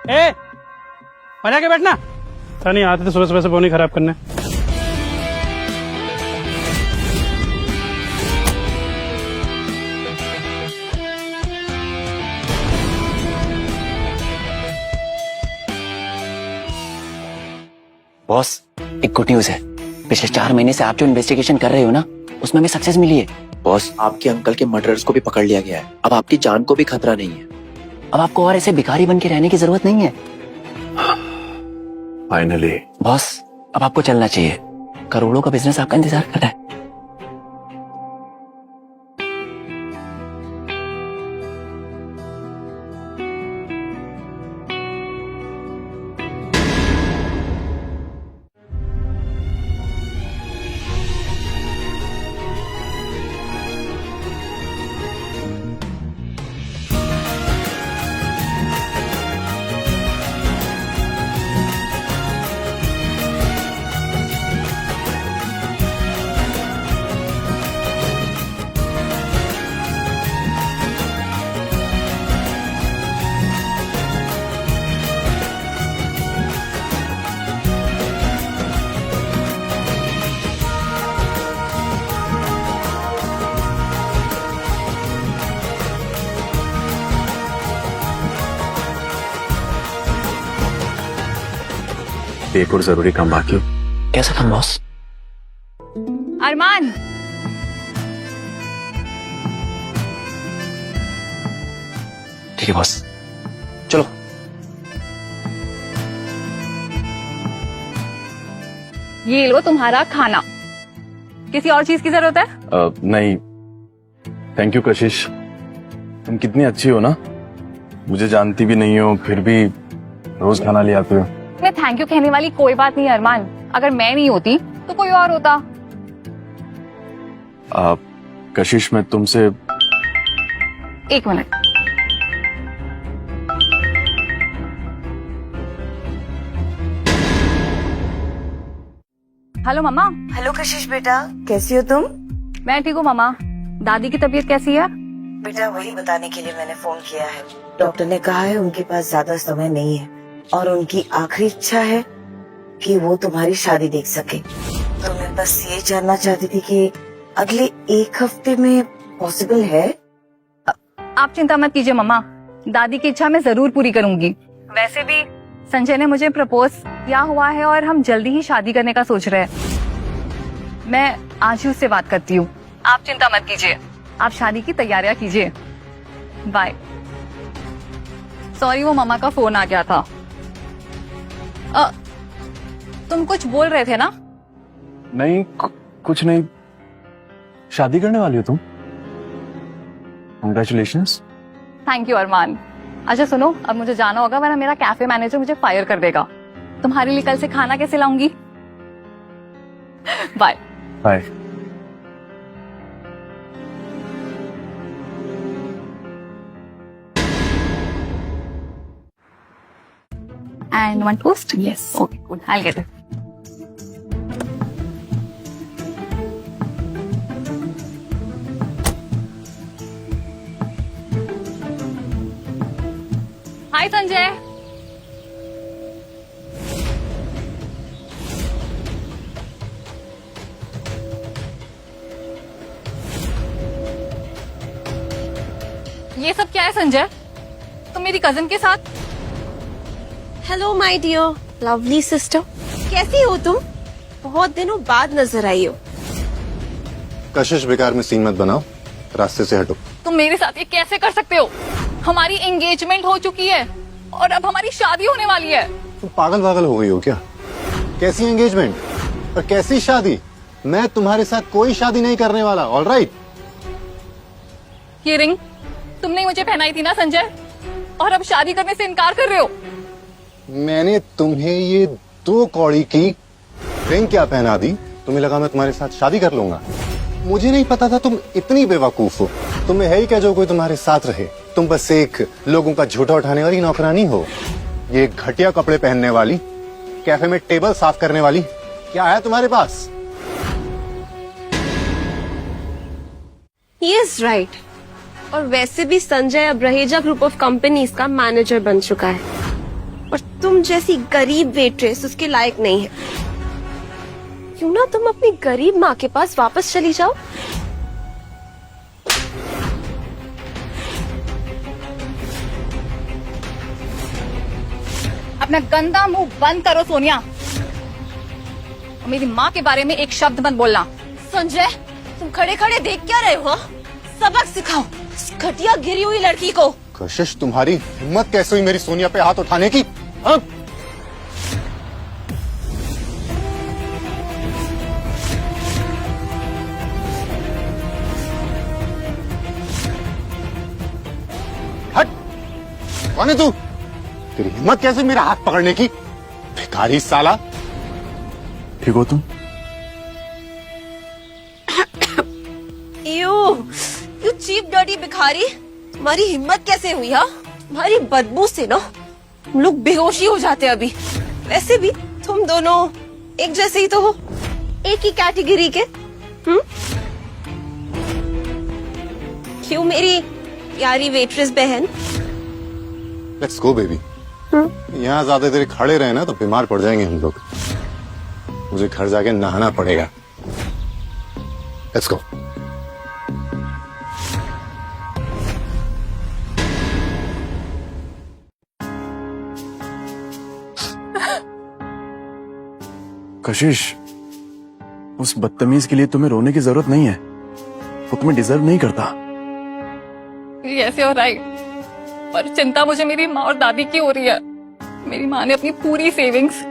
ए, बजा के बैठना। पता नहीं आते थे सुबह सुबह से बोनी खराब करने। बॉस, एक गुड न्यूज है। पिछले 4 महीने से आप जो इन्वेस्टिगेशन कर रहे हो ना, उसमें हमें सक्सेस मिली है। बॉस, आपके अंकल के मर्डरर्स को भी पकड़ लिया गया है। अब आपकी जान को भी खतरा नहीं है। अब आपको और ऐसे भिखारी बन के रहने की जरूरत नहीं है। फाइनली बॉस, अब आपको चलना चाहिए। करोड़ों का बिजनेस आपका इंतजार कर रहा है। एक और जरूरी काम बाकी हो। कैसा काम बॉस? अरमान, ठीक है बॉस, चलो। ये लो तुम्हारा खाना। किसी और चीज की जरूरत है? नहीं थैंक यू कशिश, तुम कितनी अच्छी हो ना। मुझे जानती भी नहीं हो फिर भी रोज खाना ले आते हो। मैं थैंक यू कहने वाली कोई बात नहीं अरमान। अगर मैं नहीं होती तो कोई और होता। कशिश, मैं तुमसे 1 मिनट। हेलो मम्मा। हेलो कशिश बेटा, कैसी हो तुम? मैं ठीक हूँ मम्मा। दादी की तबीयत कैसी है? बेटा वही बताने के लिए मैंने फोन किया है। डॉक्टर ने कहा है उनके पास ज्यादा समय नहीं है और उनकी आखिरी इच्छा है कि वो तुम्हारी शादी देख सके। तो मैं बस ये जानना चाहती थी कि अगले 1 हफ्ते में पॉसिबल है? आप चिंता मत कीजिए मम्मा, दादी की इच्छा मैं जरूर पूरी करूंगी। वैसे भी संजय ने मुझे प्रपोज किया हुआ है और हम जल्दी ही शादी करने का सोच रहे हैं। मैं आज ही उससे बात करती हूँ। आप चिंता मत कीजिए, आप शादी की तैयारियां कीजिए। बाय। सॉरी, वो मम्मा का फोन आ गया था। तुम कुछ बोल रहे थे ना? नहीं कुछ नहीं। शादी करने वाली हो तुम? कंग्रेचुलेशंस। थैंक यू अरमान। अच्छा सुनो, अब मुझे जाना होगा वरना मेरा कैफे मैनेजर मुझे फायर कर देगा। तुम्हारे लिए कल से खाना कैसे लाऊंगी? Bye bye. And one toast? Yes. Okay, good. I'll get it. Hi, Sanjay. ये सब क्या है संजय? तुम मेरी कजिन के साथ? Hello my dear lovely sister, कैसी हो तुम? बहुत दिनों बाद नजर आई हो। कशिश, बेकार में सीन मत बनाओ, रास्ते से हटो। तुम मेरे साथ ये कैसे कर सकते हो? हमारी एंगेजमेंट हो चुकी है और अब हमारी शादी होने वाली है। तुम पागल पागल हो गई हो क्या? कैसी एंगेजमेंट और कैसी शादी? मैं तुम्हारे साथ कोई शादी नहीं करने वाला। ऑलराइट। ये रिंग तुमने मुझे पहनाई थी ना संजय, और अब शादी करने से इनकार कर रहे हो? मैंने तुम्हें ये 2 कौड़ी की रिंग क्या पहना दी? तुम्हें लगा मैं तुम्हारे साथ शादी कर लूंगा? मुझे नहीं पता था तुम इतनी बेवकूफ हो। तुम्हें है ही क्या जो कोई तुम्हारे साथ रहे? तुम बस एक लोगों का झूठा उठाने वाली नौकरानी हो। ये घटिया कपड़े पहनने वाली, कैफे में टेबल साफ करने वाली, क्या है तुम्हारे पास? He is right. और वैसे भी संजय अब रहेजा ग्रुप ऑफ कंपनीज का मैनेजर बन चुका है। तुम जैसी गरीब वेट्रेस उसके लायक नहीं है। क्यों ना तुम अपनी गरीब माँ के पास वापस चली जाओ। अपना गंदा मुंह बंद करो सोनिया, और मेरी माँ के बारे में एक शब्द मत बोलना। संजय, तुम खड़े खड़े देख क्या रहे हो? सबक सिखाओ इस घटिया गिरी हुई लड़की को। कशिश, तुम्हारी हिम्मत कैसे हुई मेरी सोनिया पे हाथ उठाने की? हाँ? हट! कौन है तू? तेरी हिम्मत कैसे मेरा हाथ पकड़ने की? भिखारी साला! ठीक हो तुम? यू चीप डर्टी भिखारी, तुम्हारी हिम्मत कैसे हुई? हाँ, तुम्हारी बदबू से ना हम लोग बेहोशी हो जाते हैं अभी। वैसे भी तुम दोनों एक जैसे ही तो हो, एक ही कैटेगरी के। क्यों मेरी प्यारी वेट्रेस बहन? Let's go baby. यहाँ ज्यादा देर खड़े रहे ना तो बीमार पड़ जाएंगे हम लोग। मुझे घर जाके नहाना पड़ेगा। Let's go. कशिश, उस बदतमीज के लिए तुम्हें रोने की जरूरत नहीं है। वो तुम्हें डिजर्व नहीं करता। ये ऐसे हो रहा है, पर चिंता मुझे मेरी माँ और दादी की हो रही है। मेरी माँ ने अपनी पूरी सेविंग्स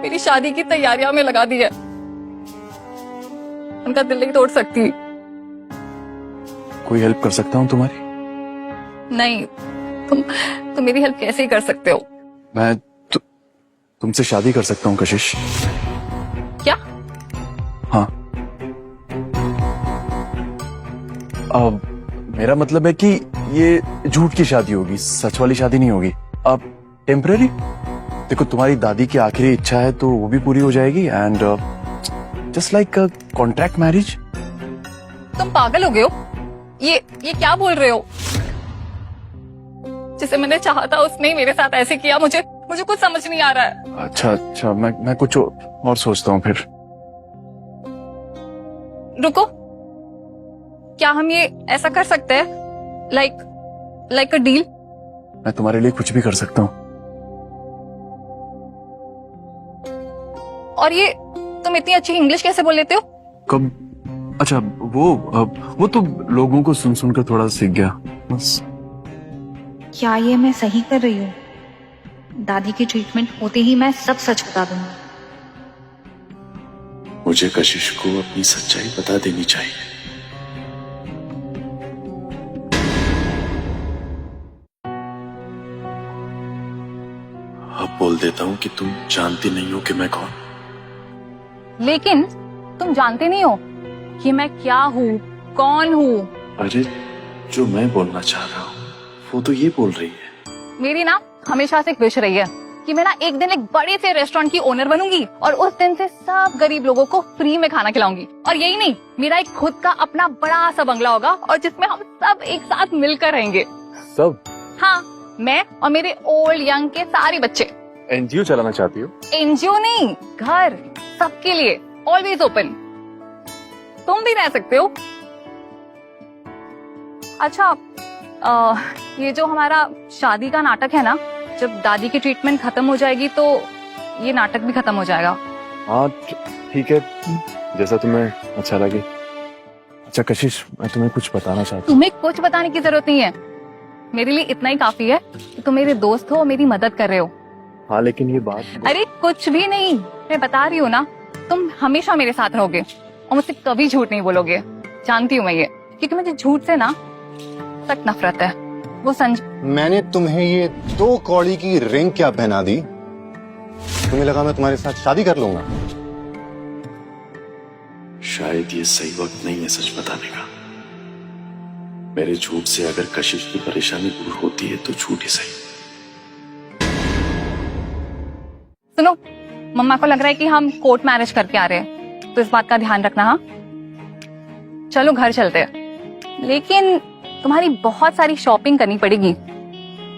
मेरी शादी की तैयारियों में लगा दी है। उनका दिल नहीं तोड़ सकती। कोई हेल्प कर सकता हूँ तुम्हारी? नहीं, तुम मेरी हेल्प कैसे ही कर सकते हो? मैं तुमसे शादी कर सकता हूँ कशिश। क्या? हाँ। अब मेरा मतलब है कि ये झूठ की शादी होगी, सच वाली शादी नहीं होगी। अब टेम्पररी। देखो, तुम्हारी दादी की आखिरी इच्छा है तो वो भी पूरी हो जाएगी। And just like contract marriage. तुम पागल हो गए हो? ये क्या बोल रहे हो? जिसे मैंने चाहा था उसने ही मेरे साथ ऐसे किया। मुझे कुछ समझ नहीं आ रहा है। अच्छा, मैं कुछ और सोचता हूँ फिर। रुको, क्या हम ये ऐसा कर सकते हैं, लाइक अ डील? मैं तुम्हारे लिए कुछ भी कर सकता हूँ। और ये तुम इतनी अच्छी इंग्लिश कैसे बोल लेते हो? कब? अच्छा, वो तो लोगों को सुन सुनकर थोड़ा सीख गया बस। क्या ये मैं सही कर रही हूँ? दादी की ट्रीटमेंट होते ही मैं सब सच बता दूंगी। मुझे कशिश को अपनी सच्चाई बता देनी चाहिए। अब बोल देता हूँ कि तुम जानती नहीं हो कि मैं कौन। लेकिन तुम जानते नहीं हो कि मैं क्या हूँ, कौन हूँ। अरे, जो मैं बोलना चाह रहा हूँ वो तो ये बोल रही है। मेरी ना हमेशा से एक विश रही है कि मैं ना एक दिन एक बड़े से रेस्टोरेंट की ओनर बनूंगी और उस दिन से सब गरीब लोगों को फ्री में खाना खिलाऊंगी। और यही नहीं, मेरा एक खुद का अपना बड़ा सा बंगला होगा और जिसमें हम सब एक साथ मिलकर रहेंगे। सब? हाँ, मैं और मेरे ओल्ड यंग के सारे बच्चे। एनजीओ चलाना चाहती हो? एनजीओ नहीं, घर सबके लिए, ऑलवेज ओपन। तुम भी रह सकते हो। अच्छा, ये जो हमारा शादी का नाटक है ना, जब दादी की ट्रीटमेंट खत्म हो जाएगी तो ये नाटक भी खत्म हो जाएगा। हाँ ठीक है, जैसा तुम्हें अच्छा लगे। अच्छा कशिश, मैं तुम्हें कुछ बताना चाहता हूँ। तुम्हें कुछ बताने की जरूरत नहीं है, मेरे लिए इतना ही काफी है कि तुम मेरे दोस्त हो और मेरी मदद कर रहे हो। हाँ, लेकिन ये बात। अरे कुछ भी नहीं, मैं बता रही हूँ ना, तुम हमेशा मेरे साथ रहोगे और मुझसे कभी झूठ नहीं बोलोगे। जानती हूँ मैं ये, क्योंकि मुझे झूठ से ना सख्त नफरत है। वो मैंने तुम्हें ये 2 कौड़ी की रिंग क्या पहना दी? तुम्हें लगा मैं तुम्हारे साथ शादी कर लूंगा? शायद ये सही वक्त नहीं है सच बताने का। मेरे झूठ से अगर कशिश की परेशानी दूर होती है तो झूठ ही सही। सुनो, मम्मा को लग रहा है कि हम कोर्ट मैरिज करके आ रहे हैं, तो इस बात का ध्यान रखना। हाँ, चलो घर चलते हैं, लेकिन तुम्हारी बहुत सारी शॉपिंग करनी पड़ेगी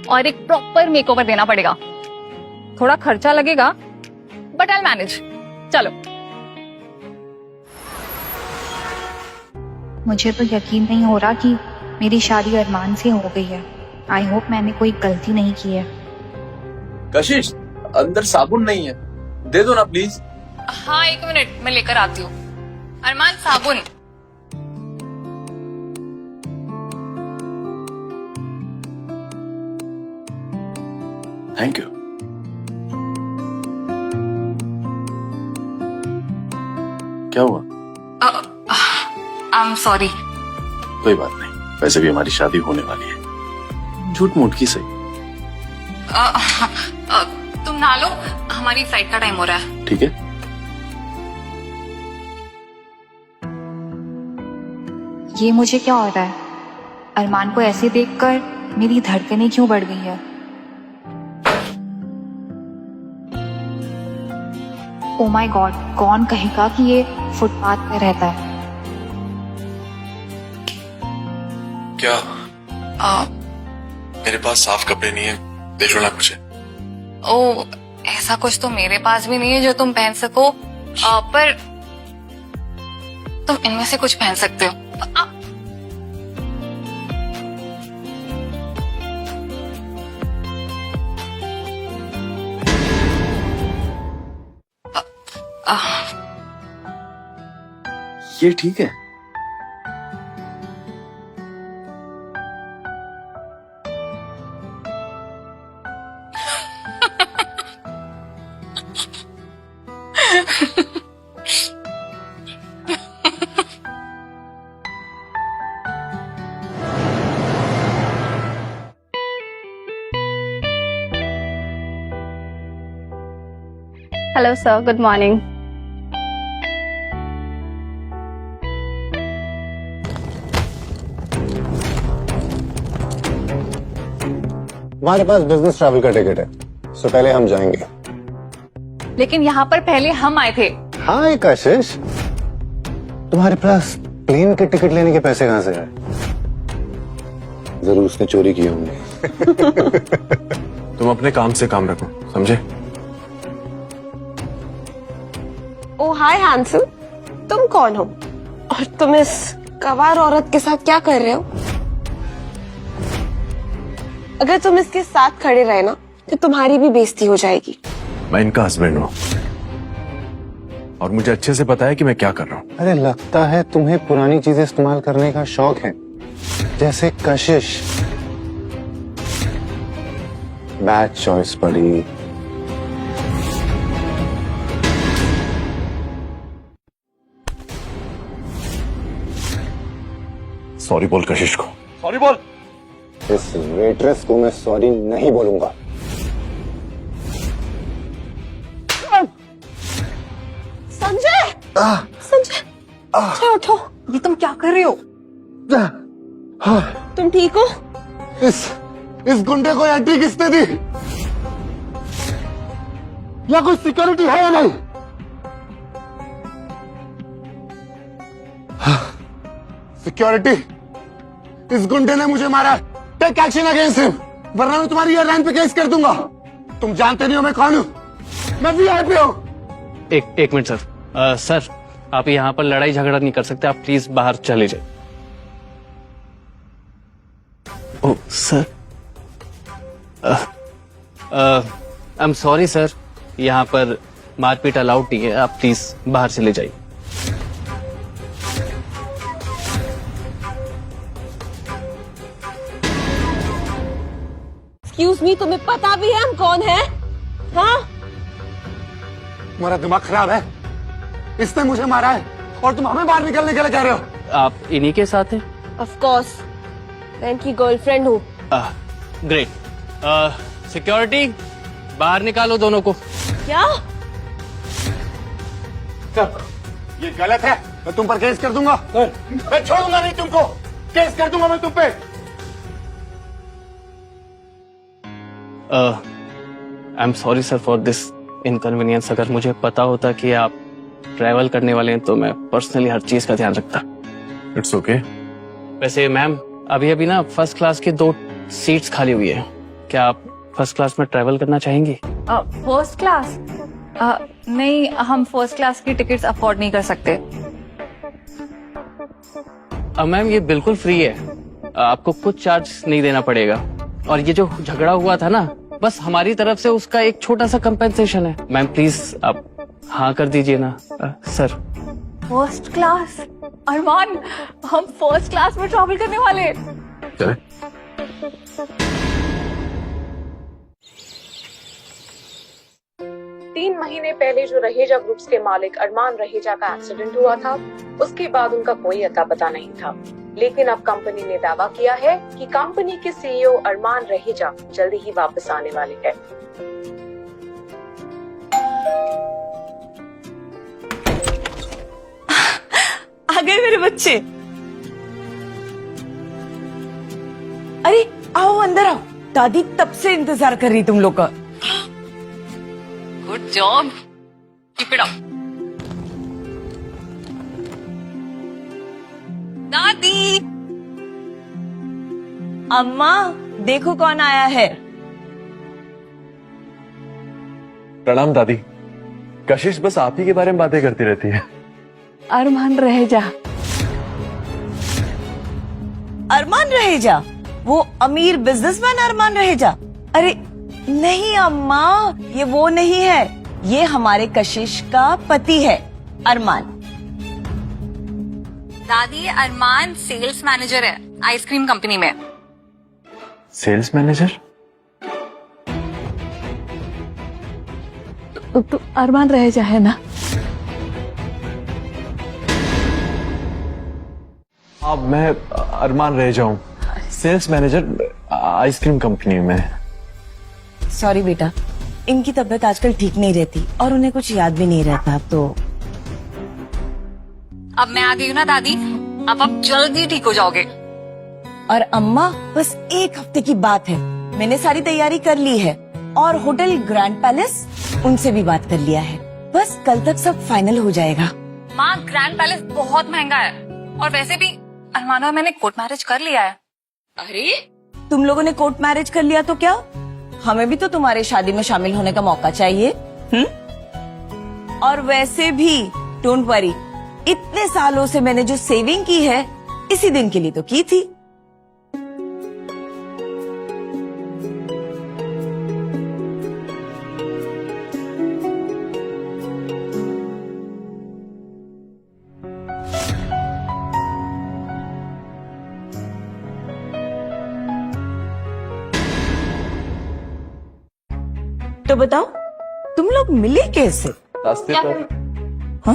और एक प्रॉपर मेकओवर देना पड़ेगा। थोड़ा खर्चा लगेगा, बट आई मैनेज। चलो। मुझे तो यकीन नहीं हो रहा कि मेरी शादी अरमान से हो गई है। आई होप मैंने कोई गलती नहीं की है। कशिश, अंदर साबुन नहीं है, दे दो ना प्लीज। हाँ, 1 मिनट, मैं लेकर आती हूँ। अरमान, साबुन। Thank you. क्या हुआ? I am sorry. कोई बात नहीं, वैसे भी हमारी शादी होने वाली है, झूठ मूठ की सही। तुम नहा लो, हमारी फ्लाइट का टाइम हो रहा है। ठीक है। ये मुझे क्या हो रहा है? अरमान को ऐसे देखकर मेरी धड़कनें क्यों बढ़ गई है? ओ माय गॉड, कौन कहेगा कि ये फुटपाथ पे रहता है? क्या मेरे पास साफ कपड़े नहीं है, देख लो ना मुझे। ओ, ऐसा कुछ तो मेरे पास भी नहीं है जो तुम पहन सको, पर तुम इनमें से कुछ पहन सकते हो। ये ठीक है। Hello, sir. Good morning. हमारे पास बिजनेस ट्रैवल का टिकट है, सो पहले हम जाएंगे। लेकिन यहाँ पर पहले हम आए थे। हाय कशिश, तुम्हारे पास प्लेन के टिकट लेने के पैसे कहाँ से आए? जरूर उसने चोरी किए होंगे। तुम अपने काम से काम रखो, समझे? ओ हाय हैंडसम, तुम कौन हो और तुम इस गवार औरत के साथ क्या कर रहे हो? अगर तुम इसके साथ खड़े रहे ना तो तुम्हारी भी बेइज्जती हो जाएगी। मैं इनका हस्बैंड हूँ और मुझे अच्छे से पता है कि मैं क्या कर रहा हूँ। अरे लगता है तुम्हें पुरानी चीजें इस्तेमाल करने का शौक है, जैसे कशिश। बैड चॉइस पड़ी। सॉरी बोल कशिश को, सॉरी बोल। इस वेट्रेस को मैं सॉरी नहीं बोलूंगा। संजय, संजय, उठो। ये तुम क्या कर रहे हो? तुम ठीक हो? इस गुंडे को एंट्री किसने दी? या कोई सिक्योरिटी है या नहीं? सिक्योरिटी, इस गुंडे ने मुझे मारा। टेक एक्शन अगेंस्ट हिम, वरना मैं तुम्हारी एयरलाइन पे केस कर दूंगा। तुम जानते नहीं हो मैं कौन हूं? मैं वीआईपी हूं। एक मिनट सर। सर, आप यहाँ पर लड़ाई झगड़ा नहीं कर सकते, आप प्लीज बाहर चले जाइए। Oh sir, I am sorry sir, यहाँ पर मारपीट अलाउड नहीं है, आप प्लीज बाहर चले जाइए। एक्सक्यूज मी, तुम्हें पता भी है हम कौन हैं? हाँ? तुम्हारा दिमाग खराब है? इसने मुझे मारा है और तुम हमें बाहर निकलने के लिए कह रहे हो? आप इन्हीं के साथ हैं? ऑफ कोर्स, मैं इनकी गर्लफ्रेंड हूँ। ग्रेट। सिक्योरिटी, बाहर निकालो दोनों को। क्या? ये गलत है, मैं तुम पर केस कर दूंगा। मैं छोड़ूंगा नहीं तुमको, केस कर दूंगा मैं तुम पे। I am sorry sir for this inconvenience. अगर मुझे पता होता कि आप ट्रैवल करने वाले हैं तो मैं पर्सनली हर चीज का ध्यान रखता। It's okay. वैसे मैम, अभी ना फर्स्ट क्लास की 2 सीट्स खाली हुई है, क्या आप फर्स्ट क्लास में ट्रैवल करना चाहेंगी? First class? नहीं, हम फर्स्ट क्लास की टिकट्स अफोर्ड नहीं कर सकते। मैम ये बिल्कुल फ्री है, आपको कुछ चार्ज नहीं देना पड़ेगा। और ये जो झगड़ा हुआ था ना, बस हमारी तरफ से उसका एक छोटा सा कंपेंसेशन है। मैम प्लीज आप हाँ कर दीजिए ना। Sir first class? अरमान, हम फर्स्ट क्लास में ट्रैवल करने वाले हैं। चले। तीन महीने पहले जो रहेजा ग्रुप्स के मालिक अरमान रहेजा का एक्सीडेंट हुआ था, उसके बाद उनका कोई अता पता नहीं था। लेकिन अब कंपनी ने दावा किया है कि कंपनी के सीईओ अरमान रहेजा जल्दी ही वापस आने वाले हैं। आ गए मेरे बच्चे। अरे आओ अंदर आओ, दादी तब से इंतजार कर रही तुम लोग का। Good job, keep it up. दादी, अम्मा देखो कौन आया है। प्रणाम दादी। कशिश बस आप ही के बारे में बातें करती रहती है। अरमान रहेजा। अरमान रहेजा? वो अमीर बिजनेसमैन अरमान रहेजा? अरे नहीं अम्मा, ये वो नहीं है, ये हमारे कशिश का पति है अरमान। दादी, अरमान सेल्स मैनेजर है आइसक्रीम कंपनी में। Sales manager? तो अरमान रहेजा है ना? अब मैं अरमान रह जाऊं, सेल्स मैनेजर आइसक्रीम कंपनी में। सॉरी बेटा, इनकी तबीयत आजकल ठीक नहीं रहती और उन्हें कुछ याद भी नहीं रहता। तो अब मैं आ गई हूँ ना दादी, अब जल्दी ठीक हो जाओगे। और अम्मा बस एक हफ्ते की बात है, मैंने सारी तैयारी कर ली है और होटल ग्रैंड पैलेस उनसे भी बात कर लिया है। बस कल तक सब फाइनल हो जाएगा। माँ, ग्रैंड पैलेस बहुत महंगा है और वैसे भी अरमान और मैंने कोर्ट मैरिज कर लिया है। अरे तुम लोगों ने कोर्ट मैरिज कर लिया तो क्या, हमें भी तो तुम्हारे शादी में शामिल होने का मौका चाहिए। और वैसे भी डोंट वरी, इतने सालों से मैंने जो सेविंग की है इसी दिन के लिए तो की थी। तो बताओ तुम लोग मिले कैसे? रास्ते पर। हाँ?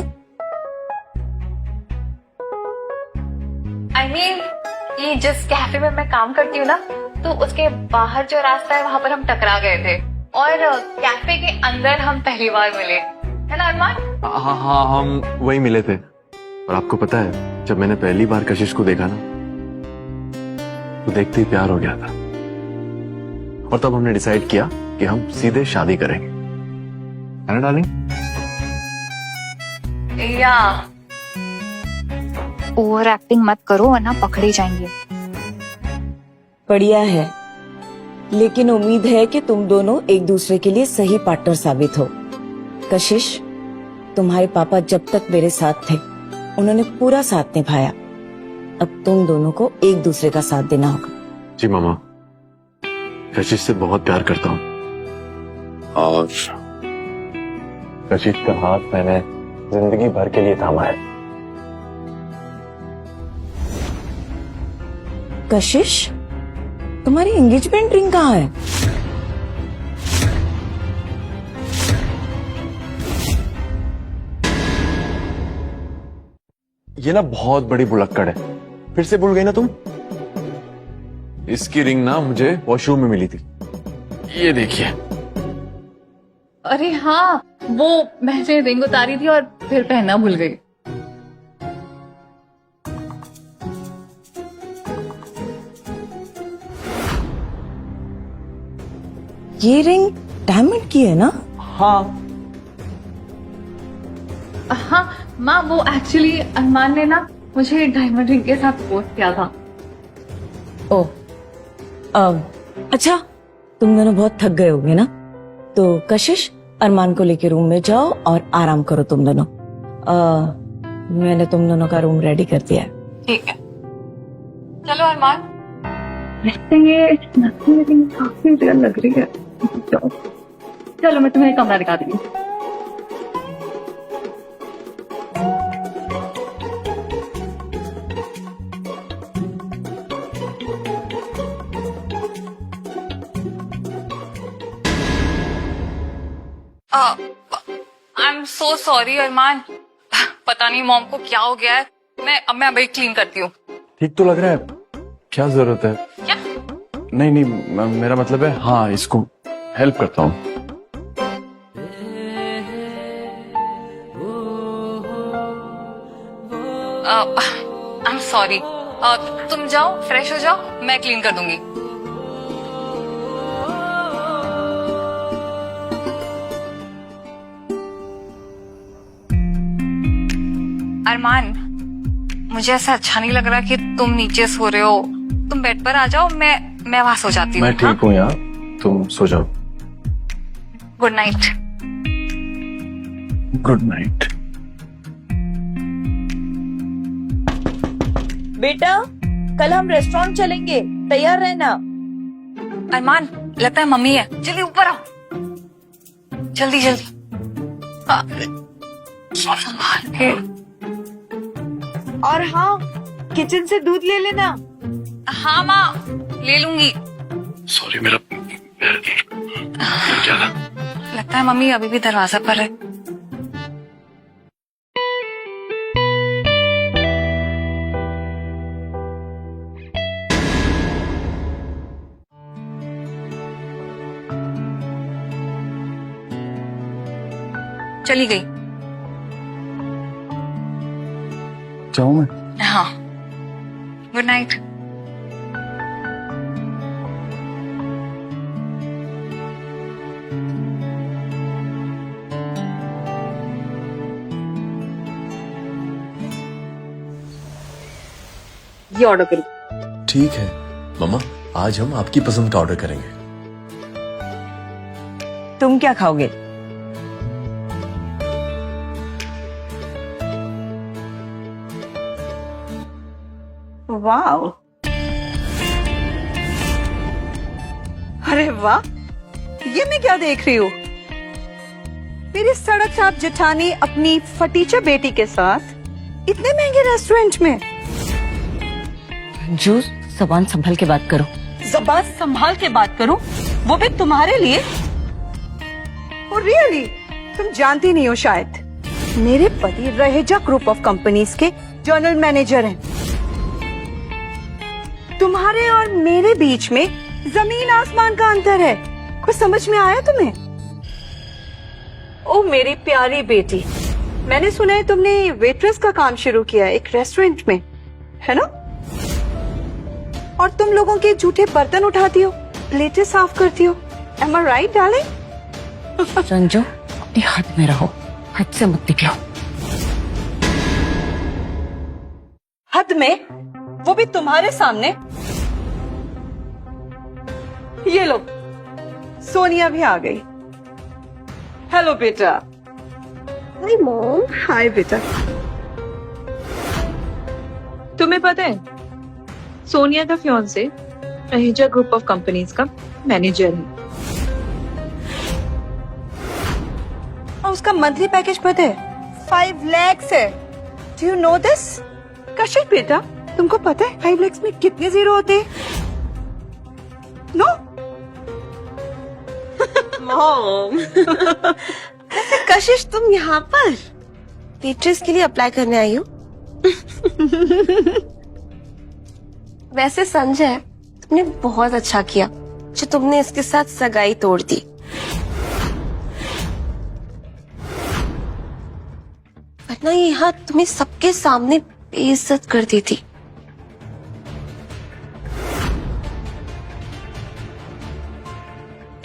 I mean, ये जिस कैफे में मैं काम करती हूँ ना, तो उसके बाहर जो रास्ता है वहाँ पर हम टकरा गए थे और कैफे के अंदर हम पहली बार मिले, है ना अरमान? हाँ हाँ, हम वही मिले थे। और आपको पता है, जब मैंने पहली बार कशिश को देखा ना, तो देखते ही प्यार हो गया था। और तब हमने डिसाइड किया कि हम सीधे शादी करेंगे, है ना डार्लिंग? या ओवर एक्टिंग मत करो वरना पकड़े जाएंगे। बढ़िया है, लेकिन उम्मीद है कि तुम दोनों एक दूसरे के लिए सही पार्टनर साबित हो। कशिश, तुम्हारे पापा जब तक मेरे साथ थे उन्होंने पूरा साथ निभाया, अब तुम दोनों को एक दूसरे का साथ देना होगा। जी मामा, कशिश से बहुत प्यार करता हूँ और कशिश का हाथ मैंने जिंदगी भर के लिए थामा है। कशिश, तुम्हारी एंगेजमेंट रिंग कहाँ है? ये ना बहुत बड़ी बुलक्कड़ है, फिर से भूल गई ना तुम? इसकी रिंग ना मुझे वॉशरूम में मिली थी, ये देखिए। अरे हाँ, वो मैंने रिंग उतारी थी और फिर पहनना भूल गई। ये रिंग डायमंड की है ना? हाँ हाँ माँ, वो एक्चुअली अरमान ने ना मुझे डायमंड रिंग के साथ पोस्ट किया था। ओ, अच्छा तुम दोनों बहुत थक गए होगे ना, तो कशिश अरमान को लेके रूम में जाओ और आराम करो तुम दोनों। मैंने तुम दोनों का रूम रेडी कर दिया है। ठीक है, चलो अरमान। काफी देर लग रही है। चलो मैं तुम्हें कमरा दिखा दूंगी। आई एम सो सॉरी अरमान, पता नहीं मॉम को क्या हो गया है। मैं अभी क्लीन करती हूँ। ठीक तो लग रहा है, क्या जरूरत है? क्या? नहीं नहीं, मेरा मतलब है हाँ, इसको हेल्प करता हूँ। आई एम सॉरी, तुम जाओ फ्रेश हो जाओ, मैं क्लीन कर दूंगी। अरमान, मुझे ऐसा अच्छा नहीं लग रहा कि तुम नीचे सो रहे हो। तुम बेड पर आ जाओ, मैं वहां सो जाती हूँ। मैं ठीक हूँ यार, तुम सो जाओ। Good night. Good night. बेटा कल हम रेस्टोरेंट चलेंगे, तैयार रहना। अरमान, लगता है मम्मी है, जल्दी ऊपर आओ, जल्दी जल्दी। संभाल के। और हाँ, किचन से दूध ले लेना। हाँ माँ, ले लूंगी। सॉरी, मेरा क्या था? लगता है मम्मी अभी भी दरवाजा पर है। चली गई। जाऊँ मैं? हाँ, गुड नाइट। ये ऑर्डर करो। ठीक है मम्मा, आज हम आपकी पसंद का ऑर्डर करेंगे। तुम क्या खाओगे? वाह, अरे वाह, ये मैं क्या देख रही हूँ? मेरी सड़क साफ जेठानी अपनी फटीचा बेटी के साथ इतने महंगे रेस्टोरेंट में। जो जबान संभल के बात करो। जबान संभाल के बात करूं, वो भी तुम्हारे लिए? और रियली तुम जानती नहीं हो शायद, मेरे पति रहेजा ग्रुप ऑफ कंपनीज के जनरल मैनेजर हैं। तुम्हारे और मेरे बीच में जमीन आसमान का अंतर है। कुछ समझ में आया तुम्हें? ओ मेरी प्यारी बेटी, मैंने सुना है तुमने वेट्रेस का काम शुरू किया एक रेस्टोरेंट में, है ना? और तुम लोगों के जूठे बर्तन उठाती हो, प्लेटें साफ करती हो। Am I right, darling? संजो, अपनी हद में रहो, हद से मत निकलो। हद में? वो भी तुम्हारे सामने? ये लो, सोनिया भी आ गई। हेलो बेटा। Hi mom. हाय बेटा। तुम्हें पता है, सोनिया का fiance Raheja group of companies का मैनेजर है। और उसका मंथली पैकेज पता है 5 लाख है। Do you know this? कशिश बेटा, तुमको पता है 5 लाख में कितने जीरो होते हैं? नो? मॉम। वैसे कशिश, तुम यहाँ पर वेट्रेस के लिए अप्लाई करने आई हो? वैसे संजय, तुमने बहुत अच्छा किया जो तुमने इसके साथ सगाई तोड़ दी। वरना ये यहाँ तुम्हें सबके सामने बेइज्जत कर दी थी।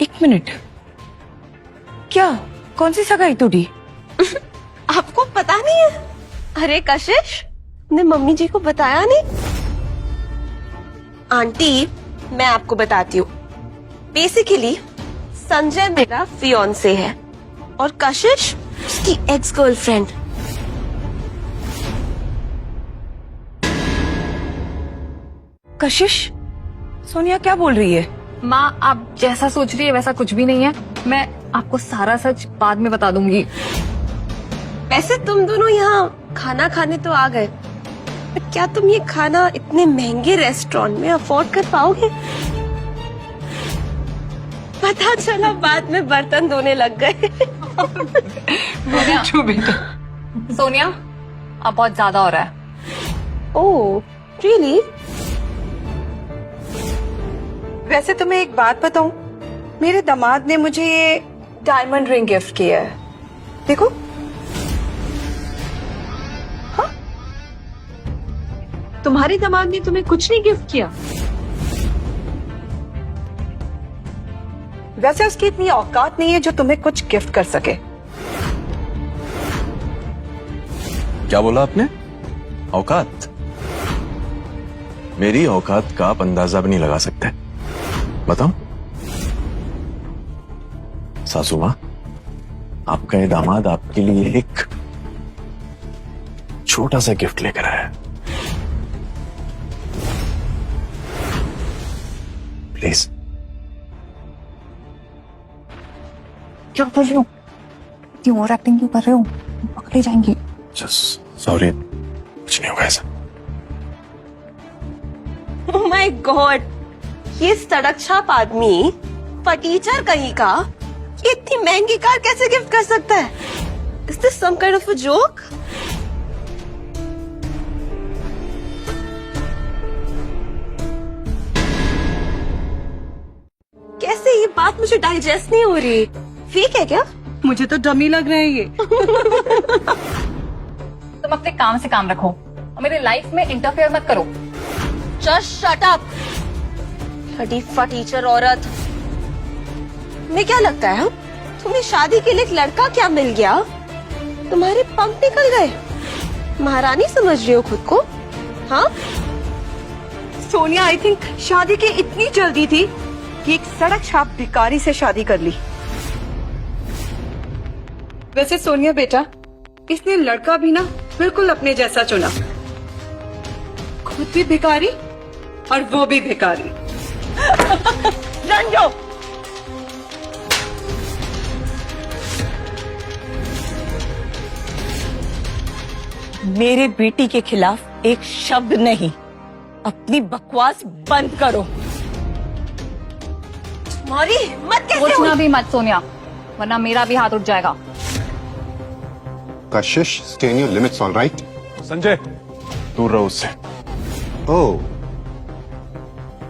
एक मिनट, क्या? कौन सी सगाई तोड़ी? आपको पता नहीं है? अरे कशिश, ने मम्मी जी को बताया नहीं? आंटी, मैं आपको बताती हूँ। बेसिकली संजय मेरा फियोन्से है और कशिश उसकी एक्स गर्लफ्रेंड। कशिश, सोनिया क्या बोल रही है? माँ, आप जैसा सोच रही है वैसा कुछ भी नहीं है। मैं आपको सारा सच बाद में बता दूंगी। वैसे तुम दोनों यहाँ खाना खाने तो आ गए, पर क्या तुम ये खाना इतने महंगे रेस्टोरेंट में अफोर्ड कर पाओगे? पता चला बाद में बर्तन धोने लग गए। सोनिया, अब बहुत ज्यादा हो रहा है। ओह, रियली? वैसे तुम्हें एक बात बताऊं, मेरे दामाद ने मुझे ये डायमंड रिंग गिफ्ट किया है। देखो। हाँ? तुम्हारे दामाद ने तुम्हें कुछ नहीं गिफ्ट किया? वैसे उसकी इतनी औकात नहीं है जो तुम्हें कुछ गिफ्ट कर सके। क्या बोला आपने? औकात? मेरी औकात का आप अंदाजा भी नहीं लगा सकते। बताओ सासू माँ, आपका ये दामाद आपके लिए एक छोटा सा गिफ्ट लेकर आया है। प्लीज। क्या कर रहे हो? इतनी ओवर एक्टिंग क्यों कर रहे हो? पकड़े जाएंगी। सॉरी, कुछ नहीं होगा ऐसा। ओह माय गॉड, ये सड़क छाप आदमी फटीचर कहीं का इतनी महंगी कार कैसे गिफ्ट कर सकता है? Is this some kind of a joke? कैसे ये बात मुझे डाइजेस्ट नहीं हो रही? फेक है क्या? मुझे तो डमी लग रहा है ये। तुम अपने काम से काम रखो और मेरे लाइफ में इंटरफेयर मत करो। जस्ट शट अप, फटी फटीचर औरत। तुम्हें क्या लगता है तुम्हें शादी के लिए एक लड़का क्या मिल गया? तुम्हारे पंख निकल गए? महारानी समझ रही हो खुद को? हाँ सोनिया, आई थिंक शादी की इतनी जल्दी थी कि एक सड़क छाप भिखारी से शादी कर ली। वैसे सोनिया बेटा, इसने लड़का भी ना बिल्कुल अपने जैसा चुना। खुद भी भिखारी और वो भी भिखारी। रंजो, मेरे बेटी के खिलाफ एक शब्द नहीं। अपनी बकवास बंद करो। तुम्हारी हिम्मत कैसे सोचना हुई? भी मत सोनिया, वरना मेरा भी हाथ उठ जाएगा। कशिश, stay in your limits, all right? Sanjay, दूर रहो उससे। ओह,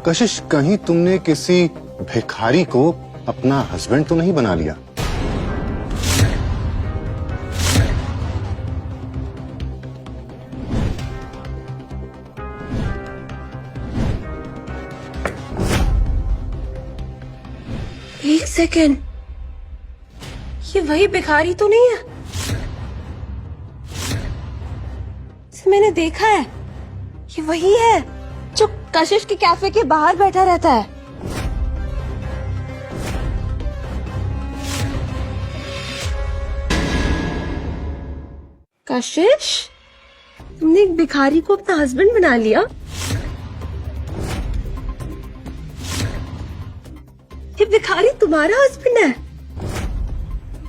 कशिश, कहीं तुमने किसी भिखारी को अपना हस्बैंड तो नहीं बना लिया? एक सेकेंड, ये वही भिखारी तो नहीं है? इसे मैंने देखा है। ये वही है जो कशिश के कैफे के बाहर बैठा रहता है। कशिश, तुमने एक भिखारी को अपना हस्बैंड बना लिया? ये भिखारी तुम्हारा हस्बैंड है?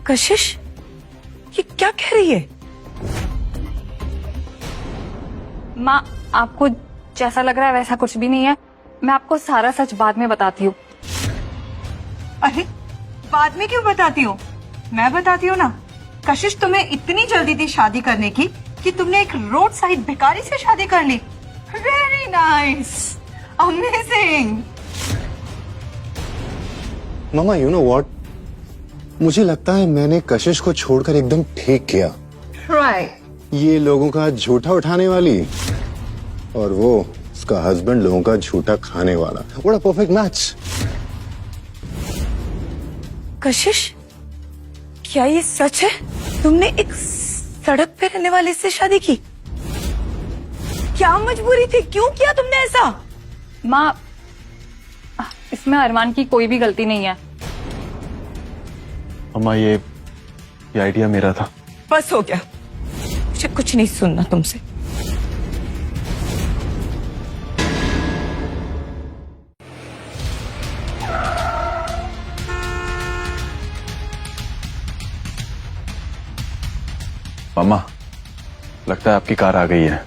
कशिश, ये क्या कह रही है? माँ, आपको जैसा लग रहा है वैसा कुछ भी नहीं है। मैं आपको सारा सच बाद में बताती हूँ। अरे बाद में क्यों बताती हो? मैं बताती हूँ ना। कशिश, तुम्हें इतनी जल्दी थी शादी करने की कि तुमने एक रोड साइड भिखारी से शादी कर ली। Very nice, amazing. मामा, यू नो व्हाट, मुझे लगता है मैंने कशिश को छोड़कर एकदम ठीक किया। राइट। ये लोगों का झूठा उठाने वाली और वो उसका हस्बैंड लोगों का झूठा खाने वाला। What a perfect match. कशिश, क्या ये सच है? तुमने एक सड़क पे रहने वाले से शादी की? क्या मजबूरी थी? क्यों किया तुमने ऐसा? माँ, इसमें अरमान की कोई भी गलती नहीं है। अम्मा ये आइडिया मेरा था। बस हो गया, मुझे कुछ नहीं सुनना तुमसे। मामा लगता है आपकी कार आ गई है।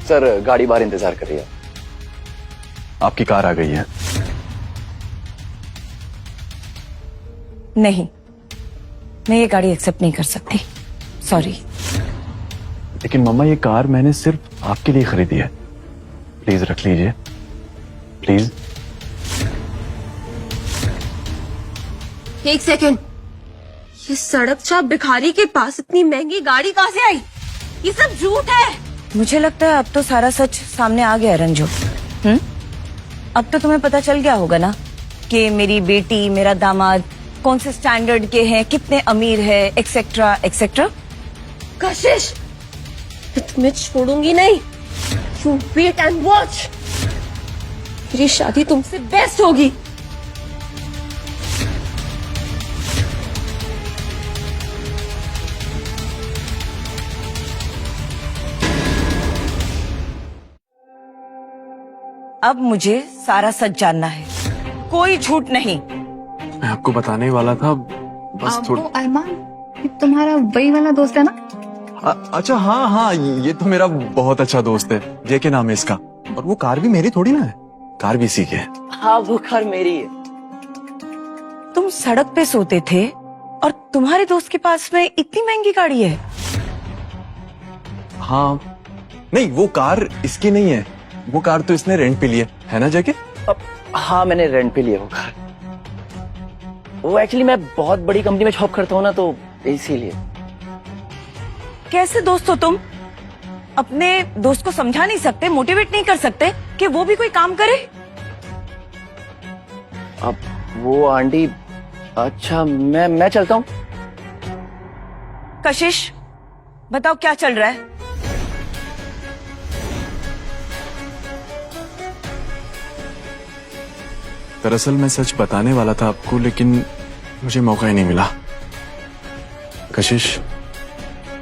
सर गाड़ी बाहर इंतजार कर रही है। आपकी कार आ गई है। नहीं, मैं ये गाड़ी एक्सेप्ट नहीं कर सकती, सॉरी। लेकिन मम्मा ये कार मैंने सिर्फ आपके लिए खरीदी है, प्लीज रख लीजिए प्लीज। एक सेकंड, ये सड़क चाप भिखारी के पास इतनी महंगी गाड़ी कहाँ से आई? ये सब झूठ है। मुझे लगता है अब तो सारा सच सामने आ गया है रंजू। अब तो तुम्हें पता चल गया होगा ना कि मेरी बेटी, मेरा दामाद कौन से स्टैंडर्ड के हैं, कितने अमीर है, एक्सेट्रा एक्सेट्रा। कशिश, मैं तुम्हें छोड़ूंगी नहीं। यू वेट एंड वॉच, मेरी शादी तुमसे बेस्ट होगी। अब मुझे सारा सच जानना है, कोई झूठ नहीं। मैं आपको बताने ही वाला था, बस थोड़ा। अरमान, ये तुम्हारा वही वाला दोस्त है ना? अच्छा हाँ हाँ, ये तो मेरा बहुत अच्छा दोस्त है, जे के नाम है इसका। और वो कार भी मेरी थोड़ी ना है, कार भी इसी की है। हाँ वो कार मेरी है। तुम सड़क पे सोते थे और तुम्हारे दोस्त के पास में इतनी महंगी गाड़ी है? हाँ नहीं, वो कार इसकी नहीं है, वो कार तो इसने रेंट पे ली है ना जेके? हाँ मैंने रेंट पे लिया वो कार। वो एक्चुअली मैं बहुत बड़ी कंपनी में जॉब करता हूँ ना, तो इसीलिए। कैसे दोस्त हो तुम? अपने दोस्त को समझा नहीं सकते, मोटिवेट नहीं कर सकते कि वो भी कोई काम करे? अब वो आंटी, अच्छा मैं चलता हूँ। कशिश बताओ क्या चल रहा है? दरअसल मैं सच बताने वाला था आपको, लेकिन मुझे मौका ही नहीं मिला। कशिश,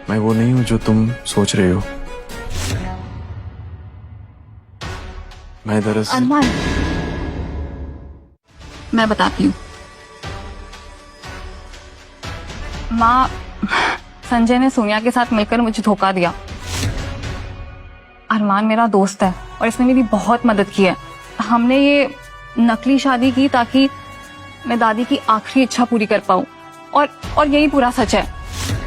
मैं वो नहीं हूं जो तुम सोच रहे हो। मैं दरअसल अरमान, मैं बताती हूँ। माँ, संजय ने सोनिया के साथ मिलकर मुझे धोखा दिया। अरमान मेरा दोस्त है और इसने मेरी बहुत मदद की है। हमने ये नकली शादी की ताकि मैं दादी की आखिरी इच्छा पूरी कर पाऊं, और यही पूरा सच है।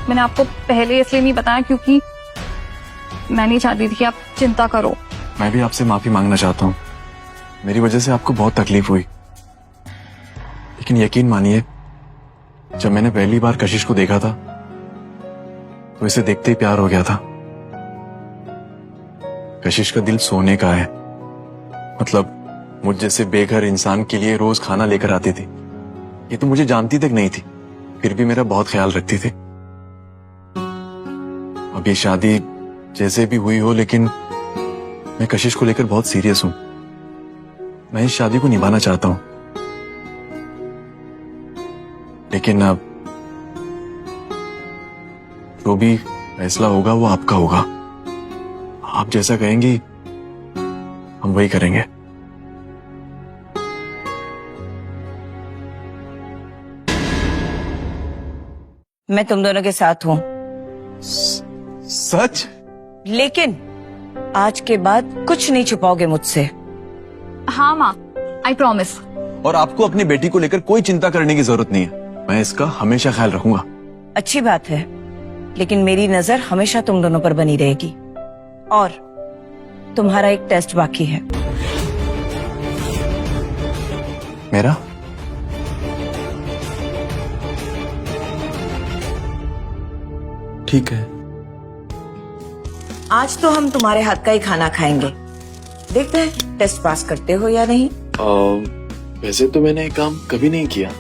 मैंने आपको पहले इसलिए नहीं बताया क्योंकि मैं नहीं चाहती थी कि आप चिंता करो। मैं भी आपसे माफी मांगना चाहता हूँ, मेरी वजह से आपको बहुत तकलीफ हुई। लेकिन यकीन मानिए, जब मैंने पहली बार कशिश को देखा था तो इसे देखते ही प्यार हो गया था। कशिश का दिल सोने का है, मतलब मुझ जैसे बेघर इंसान के लिए रोज खाना लेकर आती थी। ये तो मुझे जानती तक नहीं थी, फिर भी मेरा बहुत ख्याल रखती थी। अब ये शादी जैसे भी हुई हो, लेकिन मैं कशिश को लेकर बहुत सीरियस हूं। मैं इस शादी को निभाना चाहता हूं, लेकिन अब जो भी फैसला होगा वो आपका होगा। आप जैसा कहेंगी हम वही करेंगे। मैं तुम दोनों के साथ हूँ। सच? लेकिन आज के बाद कुछ नहीं छुपाओगे मुझसे। हाँ माँ, आई प्रॉमिस। और आपको अपनी बेटी को लेकर कोई चिंता करने की जरूरत नहीं है, मैं इसका हमेशा ख्याल रखूंगा। अच्छी बात है, लेकिन मेरी नजर हमेशा तुम दोनों पर बनी रहेगी। और तुम्हारा एक टेस्ट बाकी है। मेरा? ठीक है। आज तो हम तुम्हारे हाथ का ही खाना खाएंगे। देखते हैं टेस्ट पास करते हो या नहीं। वैसे तो मैंने ये काम कभी नहीं किया,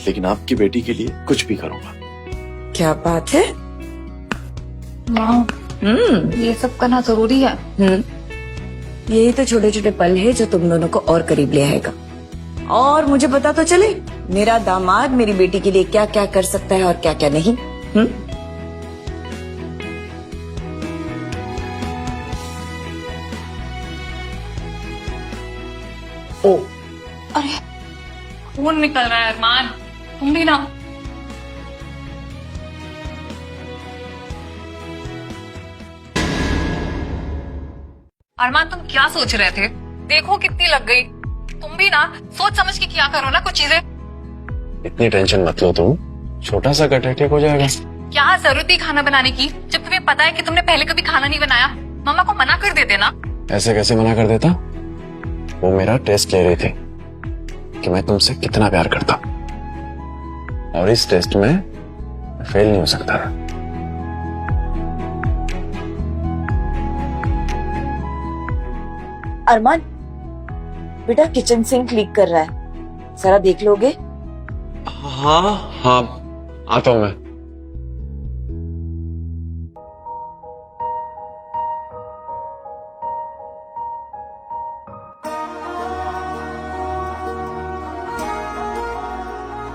लेकिन आपकी बेटी के लिए कुछ भी करूंगा। क्या बात है? माँ, ये सब करना जरूरी है। यही तो छोटे छोटे पल है जो तुम दोनों को और करीब ले आएगा। और मुझे पता तो चले मेरा दामाद मेरी बेटी के लिए क्या क्या कर सकता है और क्या क्या नहीं। ओ अरे खून निकल रहा है अरमान, तुम भी ना। अरमान तुम क्या सोच रहे थे? देखो कितनी लग गई। तुम भी ना सोच समझ के किया करो ना कुछ चीजें। इतनी टेंशन मत लो तुम, छोटा सा कट है, ठीक हो जाएगा। क्या जरूरत थी खाना बनाने की जब तुम्हें पता है कि तुमने पहले कभी खाना नहीं बनाया? मामा को मना कर देते ना। ऐसे कैसे मना कर देता? वो मेरा टेस्ट ले रही थी कि मैं तुमसे कितना प्यार करता, और इस टेस्ट में फेल नहीं हो सकता था। अरमान बेटा किचन सिंक लीक कर रहा है, जरा देख लोगे? हाँ हाँ आता हूं मैं।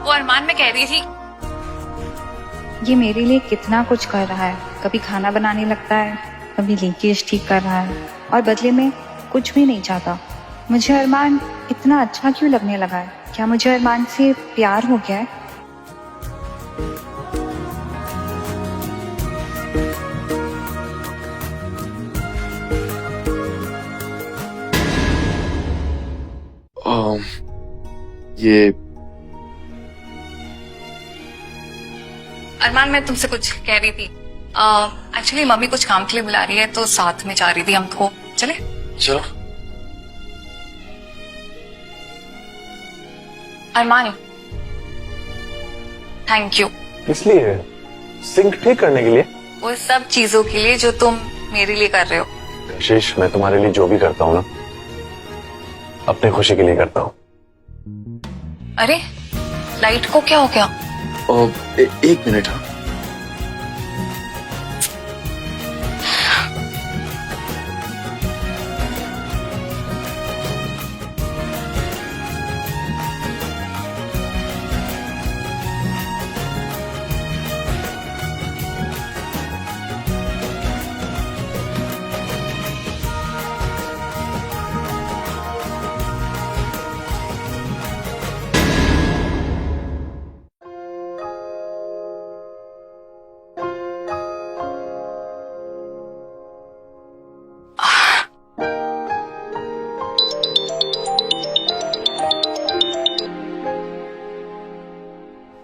वो अरमान में कह रही थी ये मेरे लिए कितना कुछ कर रहा है, कभी खाना बनाने लगता है, कभी लीकेज ठीक कर रहा है, और बदले में कुछ भी नहीं चाहता। मुझे अरमान इतना अच्छा क्यों लगने लगा है? क्या मुझे अरमान से प्यार हो गया है? ये अरमान मैं तुमसे कुछ कह रही थी। एक्चुअली मम्मी कुछ काम के लिए बुला रही है तो साथ में जा रही थी हम तो। चले? चलो। अरमान थैंक यू। इसलिए सिंक ठीक करने के लिए? वो सब चीजों के लिए जो तुम मेरे लिए कर रहे हो। कशिश मैं तुम्हारे लिए जो भी करता हूँ ना, अपने खुशी के लिए करता हूँ। अरे लाइट को क्या हो गया? एक मिनट। हाँ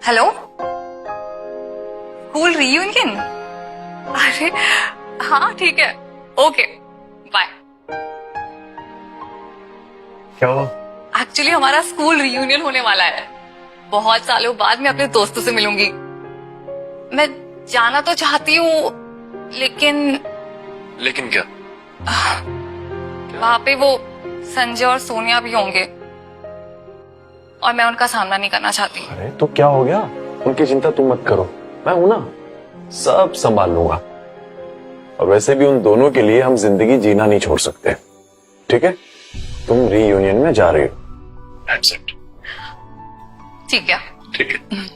हेलो स्कूल रियूनियन? अरे हाँ ठीक है, ओके बाय। क्या हुआ? एक्चुअली हमारा स्कूल रियूनियन होने वाला है। बहुत सालों बाद मैं अपने दोस्तों से मिलूंगी। मैं जाना तो चाहती हूँ लेकिन क्या? वहां पे वो संजय और सोनिया भी होंगे और मैं उनका सामना नहीं करना चाहती। अरे तो क्या हो गया? उनकी चिंता तुम मत करो, मैं हूं ना, सब संभाल लूंगा। और वैसे भी उन दोनों के लिए हम जिंदगी जीना नहीं छोड़ सकते। ठीक है, तुम रीयूनियन में जा रही हो। That's it. ठीक है। ठीक है।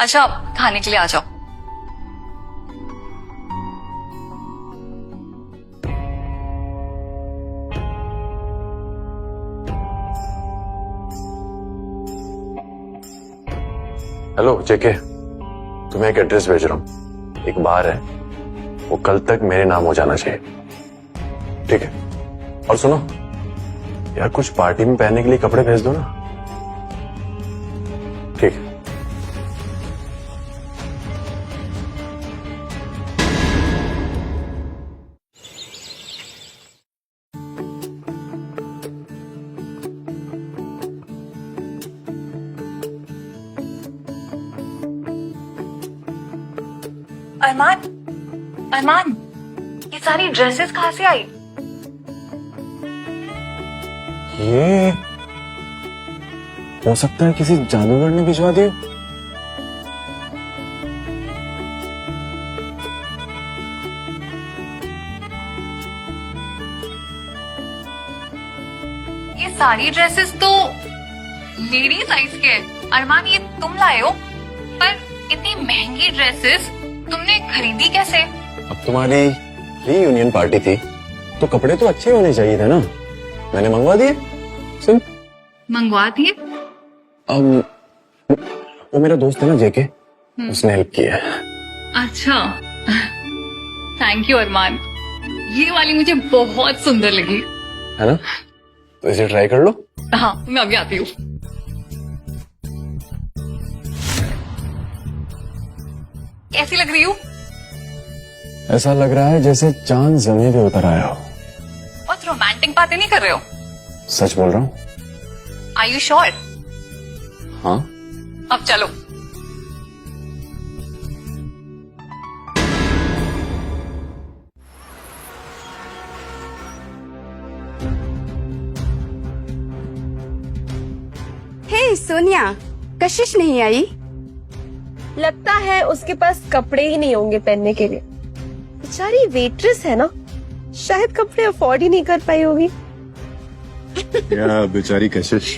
अच्छा खाने के लिए आ जाओ। हेलो जेके, तुम्हें एक एड्रेस भेज रहा हूँ। एक बार है, वो कल तक मेरे नाम हो जाना चाहिए। ठीक है? और सुनो यार, कुछ पार्टी में पहनने के लिए कपड़े भेज दो ना। ठीक है। अरमान, अरमान, ये सारी ड्रेसेस कहाँ से आई? ये हो सकता है किसी जादूगर ने भिजवा दी। सारी ड्रेसेस तो लेडी साइज के हैं। अरमान ये तुम लाए हो, पर इतनी महंगी ड्रेसेस तुमने खरीदी कैसे? अब तुम्हारी रीयूनियन पार्टी थी तो कपड़े तो अच्छे होने चाहिए थे ना, मैंने मंगवा दिए। सुन, मंगवा दिए? वो मेरा दोस्त है ना जेके, उसने हेल्प किया है। अच्छा, थैंक यू अरमान, ये वाली मुझे बहुत सुंदर लगी। है ना, तो इसे ट्राई कर लो। हाँ, मैं अभी आती हूँ। कैसी लग रही हूँ? ऐसा लग रहा है जैसे चांद जमीन पे उतर आया हो। बहुत रोमांटिक बातें नहीं कर रहे हो? सच बोल रहा हूँ। Are you sure? हाँ। अब चलो। हे सोनिया, कशिश नहीं आई? लगता है उसके पास कपड़े ही नहीं होंगे पहनने के लिए। बेचारी वेट्रेस है ना, शायद कपड़े अफोर्ड ही नहीं कर पाई होगी। या बेचारी कशिश।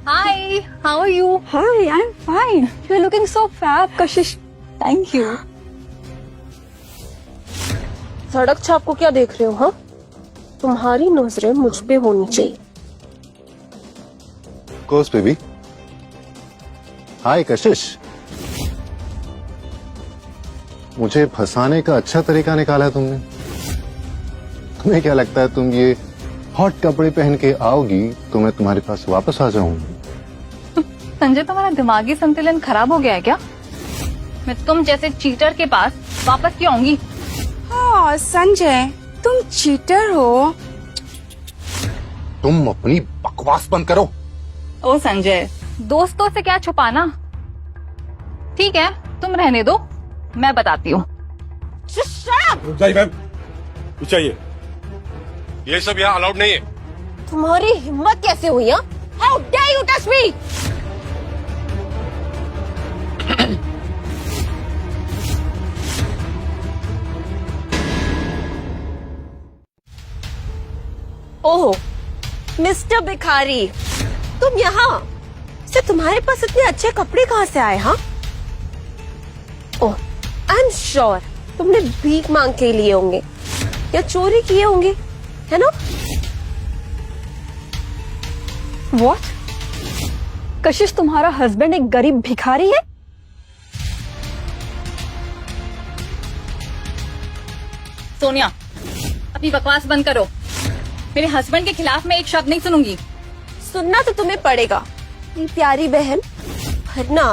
Hi, how are you? Hi, I'm fine. You're looking so fab, Kashish. Thank you. सड़क छाप को क्या देख रहे हो? हाँ, तुम्हारी नजरें मुझ पे होनी चाहिए। Course baby. हाय कशिश, मुझे फंसाने का अच्छा तरीका निकाला है तुमने। तुम्हें क्या लगता है तुम ये हॉट कपड़े पहन के आओगी तो मैं तुम्हारे पास वापस आ जाऊंगी? संजय, तुम्हारा दिमागी संतुलन खराब हो गया है क्या? मैं तुम जैसे चीटर के पास वापस क्यों आऊंगी? हाँ संजय, तुम चीटर हो। तुम अपनी बकवास बंद करो। ओ संजय, दोस्तों से क्या छुपाना? ठीक है, तुम रहने दो, मैं बताती हूँ। मैम, चाहिए, ये सब यहाँ अलाउड नहीं है। तुम्हारी हिम्मत कैसे हुई? How dare you touch me? Oh mister भिखारी, तुम यहाँ से तुम्हारे पास इतने अच्छे कपड़े कहाँ से आए? हाँ, ओह आई एम श्योर तुमने भीख मांग के लिए होंगे या चोरी किए होंगे, है ना? What? कशिश, तुम्हारा हस्बैंड एक गरीब भिखारी है? सोनिया, अपनी बकवास बंद करो। मेरे हस्बैंड के खिलाफ मैं एक शब्द नहीं सुनूंगी। सुनना तो तुम्हें पड़ेगा मेरी प्यारी बहन, वरना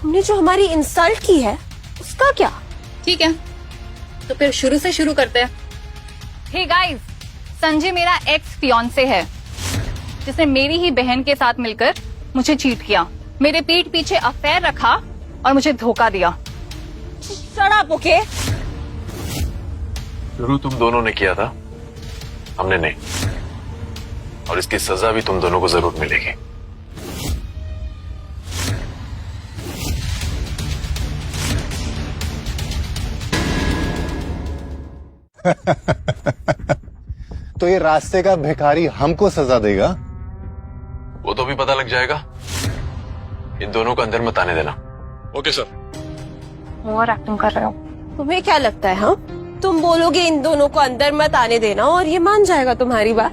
तुमने जो हमारी इंसल्ट की है उसका क्या? ठीक है, तो फिर शुरू से शुरू करते हैं। हे गाइस, संजय मेरा एक्स फियांसे है जिसने मेरी ही बहन के साथ मिलकर मुझे चीट किया, मेरे पीठ पीछे अफेयर रखा और मुझे धोखा दिया। Shut up, okay? शुरू तुम दोनों ने किया था, हमने नहीं, और इसकी सजा भी तुम दोनों को जरूर मिलेगी। तो ये रास्ते का भिखारी हमको सजा देगा? वो तो भी पता लग जाएगा। इन दोनों को अंदर मत आने देना। Okay sir. और एक्टिंग कर रहे हो? तुम्हें क्या लगता है? हाँ, तुम बोलोगे इन दोनों को अंदर मत आने देना और ये मान जाएगा तुम्हारी बात?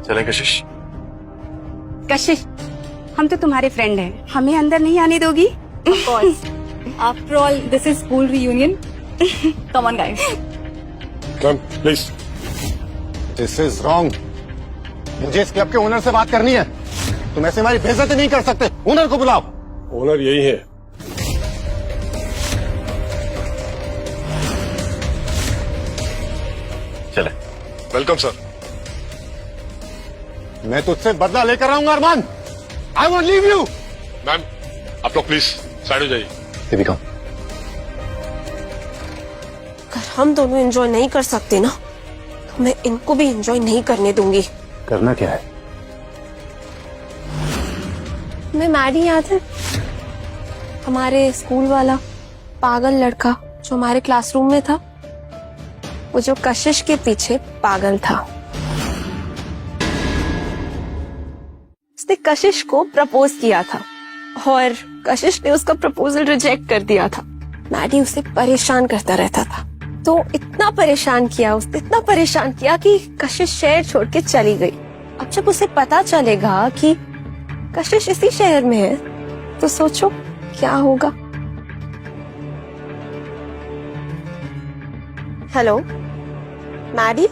चले कशिश। कशिश, हम तो तुम्हारे फ्रेंड हैं, हमें अंदर नहीं आने दोगी? After all this is school reunion. Come on guys. Ma'am please. This is wrong. मुझे इस क्लब के ओनर से बात करनी है। तुम ऐसे हमारी बेइज्जती नहीं कर सकते। ओनर को बुलाओ। ओनर यही है। चले। Welcome sir. मैं तुझसे बदला लेकर आऊंगा Armaan. I want leave you. Ma'am आप लोग प्लीज साइड हो जाइए। देविका, अगर हम दोनों एंजॉय नहीं कर सकते ना, तो मैं इनको भी एंजॉय नहीं करने दूंगी। करना क्या है? मैं मैडी याद है, हमारे स्कूल वाला पागल लड़का जो हमारे क्लासरूम में था, वो जो कशिश के पीछे पागल था, उसने कशिश को प्रपोज किया था और कशिश ने उसका प्रपोजल रिजेक्ट कर दिया था। मैडी उसे परेशान करता रहता था, तो इतना परेशान किया उसने, इतना परेशान किया कि कशिश शहर छोड़ के चली गई। अब जब उसे पता चलेगा कि कशिश इसी शहर में है, तो सोचो क्या होगा। Hello Maddie,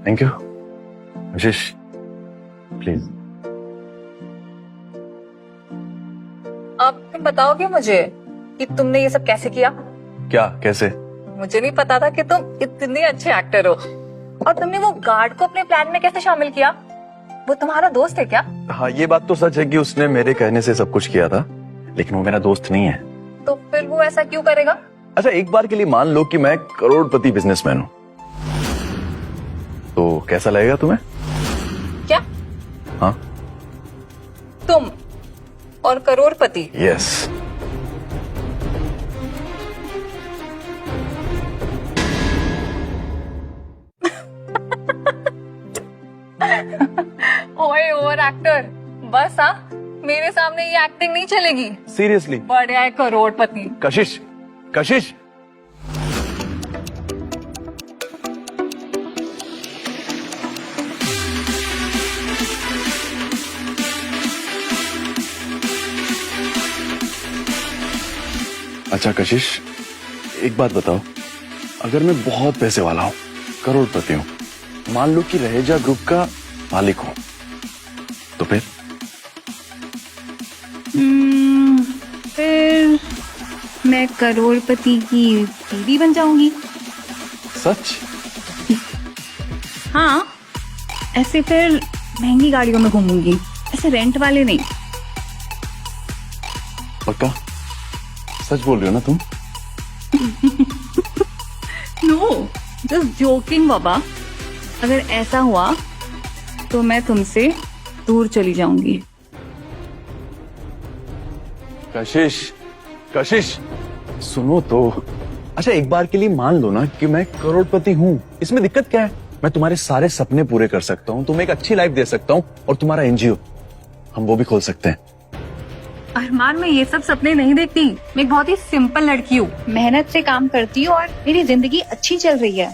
thank you Kashish, please. अब तुम बताओगे मुझे कि तुमने ये सब कैसे किया? क्या कैसे? मुझे नहीं पता था कि तुम इतने अच्छे एक्टर हो। और तुमने वो गार्ड को अपने प्लान में कैसे शामिल किया? वो तुम्हारा दोस्त है क्या? हाँ, ये बात तो सच है कि उसने मेरे कहने से सब कुछ किया था, लेकिन वो मेरा दोस्त नहीं है। तो फिर वो ऐसा क्यों करेगा? अच्छा, एक बार के लिए मान लो कि मैं करोड़पति बिजनेसमैन हूँ, तो कैसा लगेगा तुम्हें? क्या? हाँ, तुम और करोड़पति? यस। ओए ओवर एक्टर, बस हाँ, मेरे सामने ये एक्टिंग नहीं चलेगी। सीरियसली? बड़े है करोड़पति। कशिश, कशिश, अच्छा कशिश, एक बात बताओ, अगर मैं बहुत पैसे वाला हूँ, करोड़पति हूँ, मान लो कि रहेजा ग्रुप का मालिक हूँ, तो फिर फिर मैं करोड़पति की बीवी बन जाऊंगी। सच? हाँ, ऐसे फिर महंगी गाड़ियों में घूमूंगी, ऐसे रेंट वाले नहीं। पक्का? सच बोल रही हो ना तुम? नो, जस्ट जोकिंग बाबा। अगर ऐसा हुआ तो मैं तुमसे दूर चली जाऊंगी। कशिश, कशिश, सुनो तो। अच्छा, एक बार के लिए मान लो ना कि मैं करोड़पति हूँ, इसमें दिक्कत क्या है? मैं तुम्हारे सारे सपने पूरे कर सकता हूँ, तुम्हें एक अच्छी लाइफ दे सकता हूँ, और तुम्हारा एनजीओ हम वो भी खोल सकते हैं। अरमान, मैं ये सब सपने नहीं देखती। मैं एक बहुत ही सिंपल लड़की हूँ, मेहनत से काम करती हूँ और मेरी जिंदगी अच्छी चल रही है।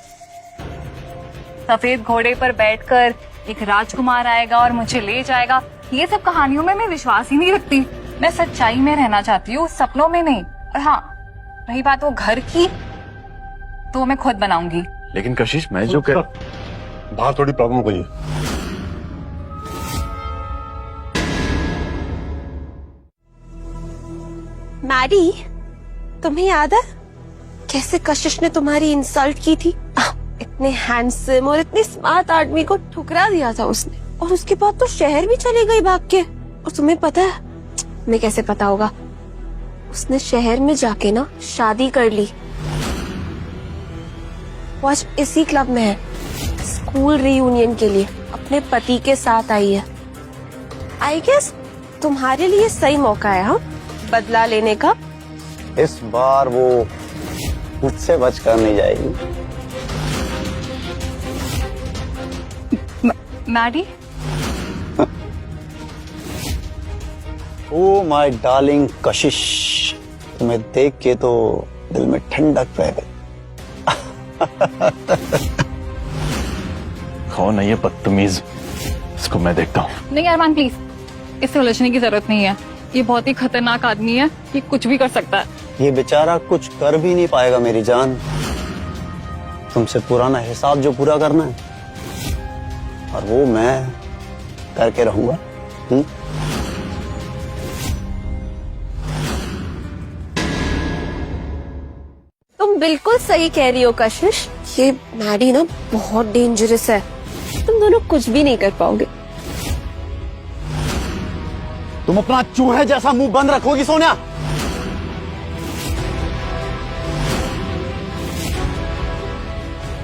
सफेद घोड़े पर बैठकर एक राजकुमार आएगा और मुझे ले जाएगा, ये सब कहानियों में मैं विश्वास ही नहीं रखती। मैं सच्चाई में रहना चाहती हूँ, सपनों में नहीं। और हाँ, रही बात वो घर की, तो मैं खुद बनाऊंगी। लेकिन कशिश, मैं जो कह... बाहर थोड़ी प्रॉब्लम हो गई है। मैडी, तुम्हें याद है कैसे कशिश ने तुम्हारी इंसल्ट की थी? इतने हैंडसम और इतने स्मार्ट आदमी को ठुकरा दिया था उसने, और उसके बाद तो शहर भी चली गई भाग के। और तुम्हें पता है, तुम्हें कैसे पता होगा, उसने शहर में जाके ना शादी कर ली। वो आज इसी क्लब में है, स्कूल रियूनियन के लिए अपने पति के साथ आई है। आई गेस तुम्हारे लिए सही मौका है, हाँ, बदला लेने का। इस बार वो मुझसे बचकर नहीं जाएगी। मैडी, ओ माय डार्लिंग कशिश, तुम्हें देख के तो दिल में ठंडक रह गई। कौन है ये बदतमीज? इसको मैं देखता हूँ। नहीं अरमान प्लीज, इससे उलझने की जरूरत नहीं है। ये बहुत ही खतरनाक आदमी है, ये कुछ भी कर सकता है। ये बेचारा कुछ कर भी नहीं पाएगा मेरी जान। तुमसे पुराना हिसाब जो पूरा करना है, और वो मैं करके रहूंगा। तुम बिल्कुल सही कह रही हो कशिश, ये मैडी ना बहुत डेंजरस है। तुम दोनों कुछ भी नहीं कर पाओगे। तुम अपना चूहे जैसा मुंह बंद रखोगी सोनिया?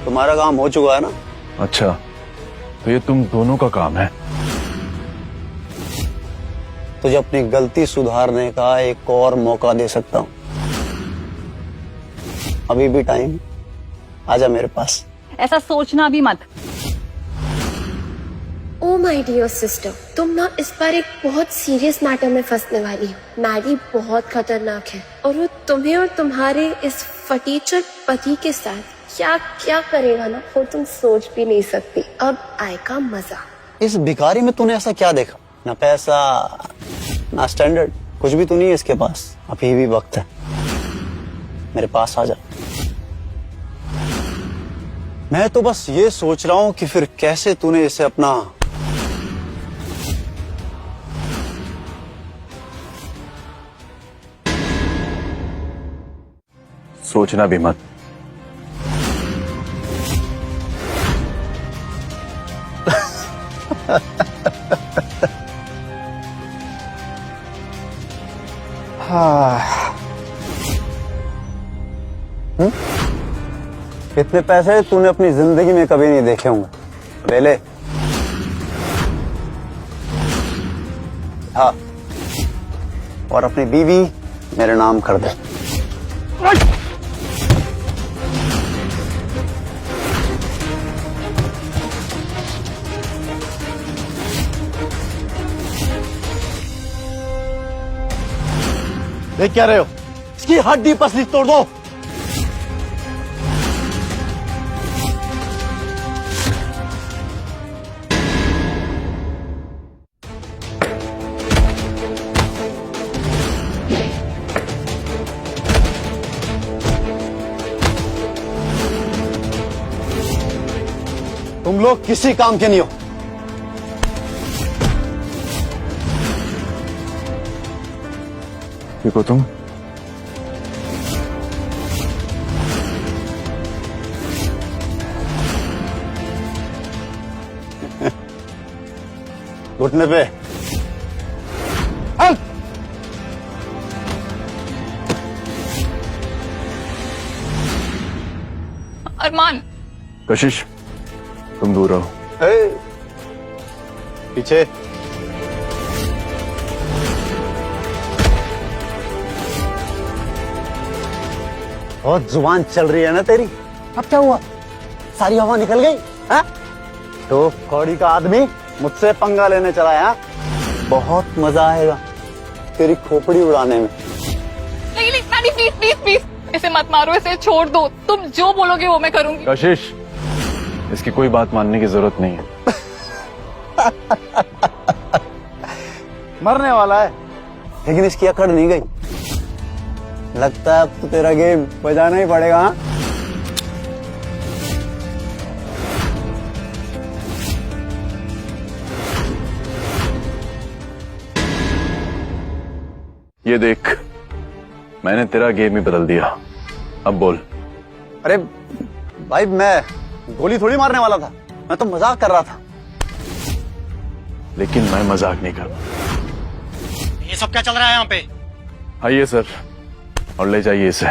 तुम्हारा काम हो चुका है ना? अच्छा, तो ये तुम दोनों का काम है। तुझे अपनी गलती सुधारने का एक और मौका दे सकता हूँ। अभी भी टाइम, आजा मेरे पास। ऐसा सोचना भी मत। ओ माय डियर सिस्टर, तुम ना इस बार एक बहुत सीरियस मैटर में फंसने वाली हो। मैडी बहुत खतरनाक है और वो तुम्हें और तुम्हारे इस फटीचर पति के साथ क्या क्या करेगा ना, वो तुम सोच भी नहीं सकती। अब आएगा मजा। इस भिखारी में तूने ऐसा क्या देखा? ना पैसा, ना स्टैंडर्ड, कुछ भी तो नहीं है इसके पास। अभी भी वक्त है, मेरे पास आ जा। मैं तो बस ये सोच रहा हूं कि फिर कैसे तूने इसे अपना सोचना भी मत। इतने पैसे तूने अपनी जिंदगी में कभी नहीं देखे होंगे। ले ले। हाँ, और अपनी बीवी मेरे नाम कर दे। देख क्या रहे हो? इसकी हड्डी पसली तोड़ दो। तुम लोग किसी काम के नहीं हो। देखो तुम, घुटने पे। अरमान, कशिश तुम दूर रहो। पीछे। बहुत जुबान चल रही है ना तेरी। अब क्या हुआ? सारी हवा निकल गई? हाँ? तो कौड़ी का आदमी मुझसे पंगा लेने चला है। हाँ? बहुत मजा आएगा तेरी खोपड़ी उड़ाने में। नहीं, मैडी प्लीज प्लीज प्लीज, इसे मत मारो, इसे छोड़ दो। तुम जो बोलोगे वो मैं करूंगी। कशिश, इसकी कोई बात मानने की जरूरत नहीं है। मरने वाला है, लेकिन इसकी अकड़ नहीं गई। लगता है अब तो तेरा गेम बजाना ही पड़ेगा। हाँ? ये देख, मैंने तेरा गेम ही बदल दिया। अब बोल। अरे भाई, मैं गोली थोड़ी मारने वाला था, मैं तो मजाक कर रहा था। लेकिन मैं मजाक नहीं कर। ये सब क्या चल रहा है यहाँ पे? आइए सर, और ले जाइए इसे।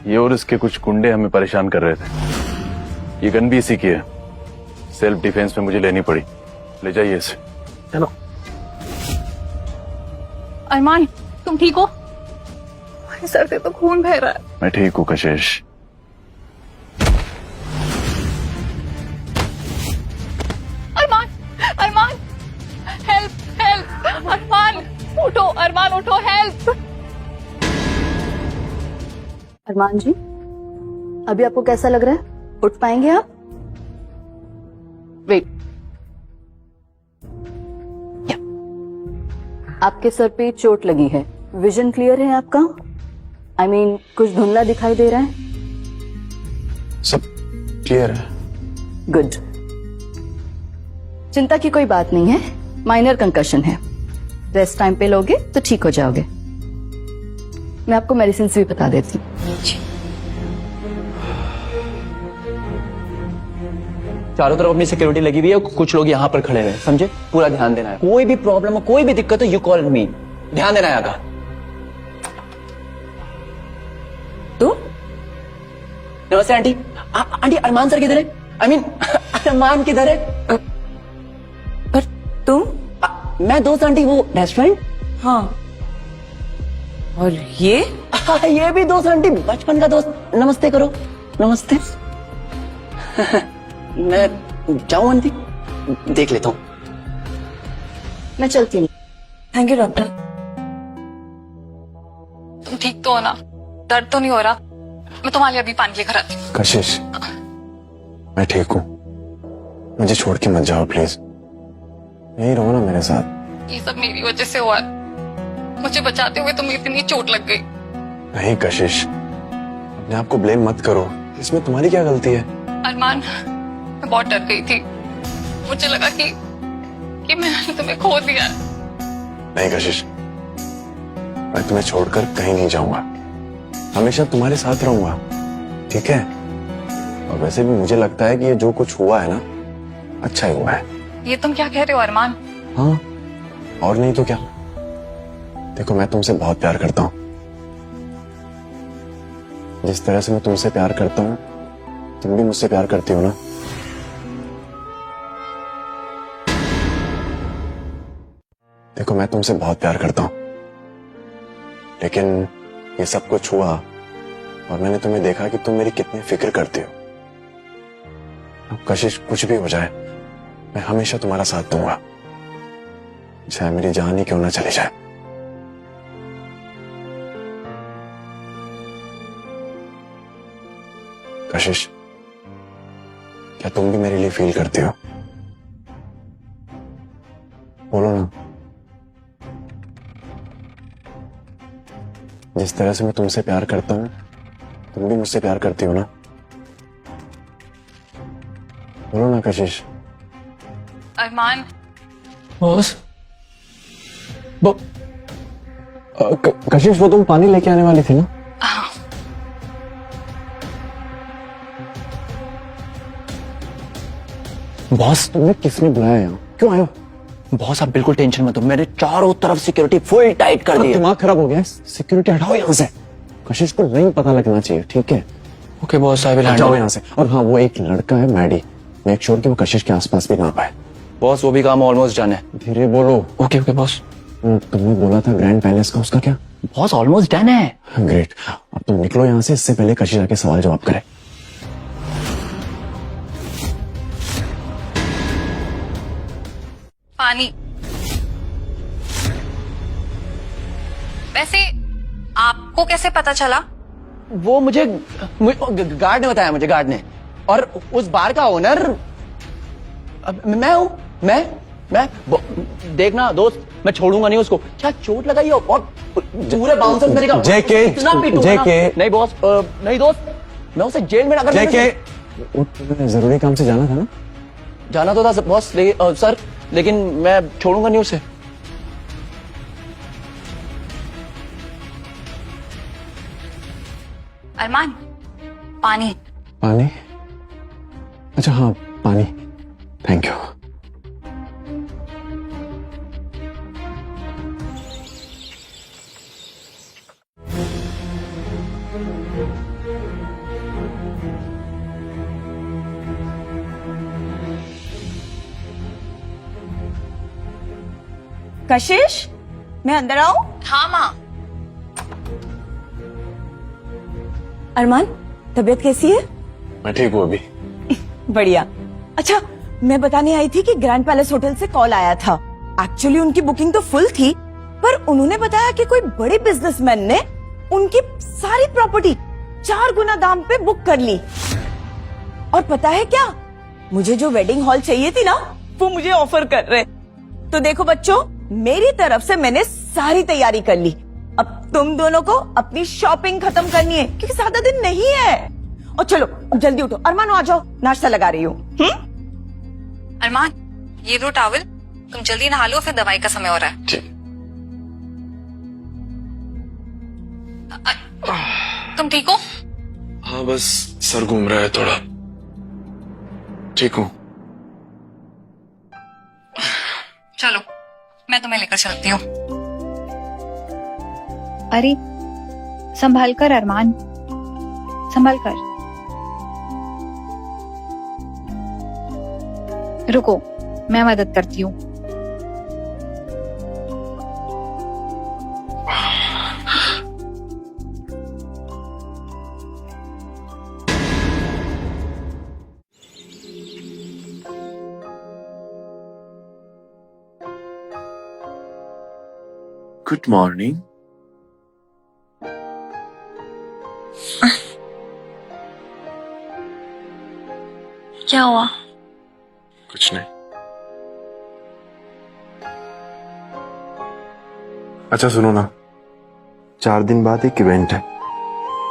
ये और इसके कुछ गुंडे हमें परेशान कर रहे थे। ये गन भी इसी की है, सेल्फ डिफेंस में मुझे लेनी पड़ी। ले जाइए इसे। चलो। अरमान, तुम ठीक हो? सर से तो खून बह रहा है। मैं ठीक हूँ कशिश। अरमान, अरमान, हेल्प हेल्प, अरमान उठो, अरमान उठो, हेल्प। अरमान जी, अभी आपको कैसा लग रहा है? उठ पाएंगे आप? वेट, आपके सर पे चोट लगी है। विजन क्लियर है आपका? I mean, कुछ धुंधला दिखाई दे रहा है? सब क्लियर है। गुड। चिंता की कोई बात नहीं है, माइनर कंकशन है। रेस्ट टाइम पे लोगे तो ठीक हो जाओगे। मैं आपको मेडिसिन भी बता देती हूँ। चारों तरफ अपनी सिक्योरिटी लगी हुई है, कुछ लोग यहाँ पर खड़े हैं, समझे? पूरा ध्यान देना है। कोई भी प्रॉब्लम हो, कोई भी दिक्कत हो, यू कॉल मी। ध्यान देना है आगा। तो नमस्ते आंटी। आंटी, अरमान सर किधर है? आई मीन अरमान किधर है? पर तुम? मैं दोस्त आंटी, वो रेस्टोरेंट हाँ। और ये ये भी दोस्त आंटी, बचपन का दोस्त। नमस्ते करो। नमस्ते। मैं जाऊं आंटी? देख लेता हूँ। मैं चलती हूँ। Thank you doctor. तुम ठीक तो हो ना? दर्द तो नहीं हो रहा? मैं तुम्हारे लिए अभी पानी लेकर आती हूँ। कशिश, मैं ठीक हूँ, मुझे छोड़ के मत जाओ प्लीज। यही रहो ना मेरे साथ। ये सब मेरी वजह से हुआ है। मुझे बचाते हुए तुम्हें इतनी चोट लग गई। नहीं कशिश, अपने आप को ब्लेम मत करो, इसमें तुम्हारी क्या गलती है? अरमान, मैं बहुत डर गई थी। मुझे लगा कि मैंने तुम्हें खो दिया। नहीं कशिश, मैं तुम्हें छोड़कर कहीं नहीं जाऊंगा, हमेशा तुम्हारे साथ रहूंगा, ठीक है? और वैसे भी मुझे लगता है कि ये जो कुछ हुआ है ना, अच्छा ही हुआ है। ये तुम क्या कह रहे हो अरमान? हाँ, और नहीं तो क्या। देखो, मैं तुमसे बहुत प्यार करता हूँ। जिस तरह से मैं तुमसे प्यार करता हूँ, तुम भी मुझसे प्यार करती हो ना? देखो, मैं तुमसे बहुत प्यार करता हूँ, लेकिन ये सब कुछ हुआ और मैंने तुम्हें देखा कि तुम मेरी कितनी फिक्र करती हो। अब कशिश, कुछ भी हो जाए, मैं हमेशा तुम्हारा साथ दूंगा, चाहे मेरी जान ही क्यों ना चली जाए। कशिश, क्या तुम भी मेरे लिए फील करती हो? बोलो ना। जिस तरह से मैं तुमसे प्यार करता हूं, तुम भी मुझसे प्यार करती हो ना? बोलो ना कशिश। अरमान, बॉस, कशिश, वो तुम पानी लेके आने वाली थी ना? बॉस, तुम्हें किसने बुलाया यहाँ? क्यों आए हो? बॉस, आप बिल्कुल टेंशन मत लो, मैंने चारों तरफ सिक्योरिटी फुल टाइट कर दी है। दिमाग खराब हो गया है? सिक्योरिटी हटाओ यहाँ से। कशिश को नहीं पता लगना चाहिए, ठीक है? Okay boss, I will handle. जाओ यहाँ से। और हाँ, वो एक लड़का है मैडी, मेक श्योर कि वो कशिश के आसपास भी ना पाए। बॉस, वो भी काम ऑलमोस्ट डन है। धीरे बोलो। Okay okay boss. तुमने बोला था ग्रैंड पैलेस का, उसका क्या? बॉस, ऑलमोस्ट डन है। ग्रेट। अब तुम निकलो यहाँ से, इससे पहले कशिश आके सवाल जवाब करे। पानी। वैसे आपको कैसे पता चला? वो मुझे गार्ड ने बताया, मुझे गार्ड ने। और उस बार का ओनर मैं हूँ। मैं देखना दोस्त, मैं छोड़ूंगा नहीं उसको, क्या चोट लगाई हो। और पूरे बाउंसर मेरे का जेके, नहीं बॉस, नहीं दोस्त, मैं उसे जेल में डालकर। जेके, जरूरी काम से जाना था ना? जाना तो था बॉस, सर, लेकिन मैं छोड़ूंगा नहीं उसे। अरमान, पानी। पानी? अच्छा हाँ, पानी, थैंक यू। कशिश, मैं अंदर आऊं? हाँ माँ। अरमान, तबीयत कैसी है? मैं ठीक हूँ अभी। बढ़िया। अच्छा, मैं बताने आई थी कि ग्रैंड पैलेस होटल से कॉल आया था। एक्चुअली उनकी बुकिंग तो फुल थी, पर उन्होंने बताया कि कोई बड़े बिजनेसमैन ने उनकी सारी प्रॉपर्टी 4 गुना दाम पे बुक कर ली। और पता है क्या, मुझे जो वेडिंग हॉल चाहिए थी ना, वो मुझे ऑफर कर रहे। तो देखो बच्चों, मेरी तरफ से मैंने सारी तैयारी कर ली। अब तुम दोनों को अपनी शॉपिंग खत्म करनी है, क्योंकि ज्यादा दिन नहीं है। और चलो अब जल्दी उठो। अरमान, आ जाओ, नाश्ता लगा रही हूँ। अरमान, ये लो टॉवल, तुम जल्दी नहा लो, फिर दवाई का समय हो रहा है। तुम ठीक हो? हाँ, बस सर घूम रहा है थोड़ा। ठीक हूँ। चलो, मैं तुम्हें लेकर चलती हूँ। अरे संभाल कर अरमान, संभाल कर। रुको, मैं मदद करती हूँ। Good morning. क्या हुआ? कुछ नहीं। अच्छा सुनो ना, 4 दिन बाद एक इवेंट है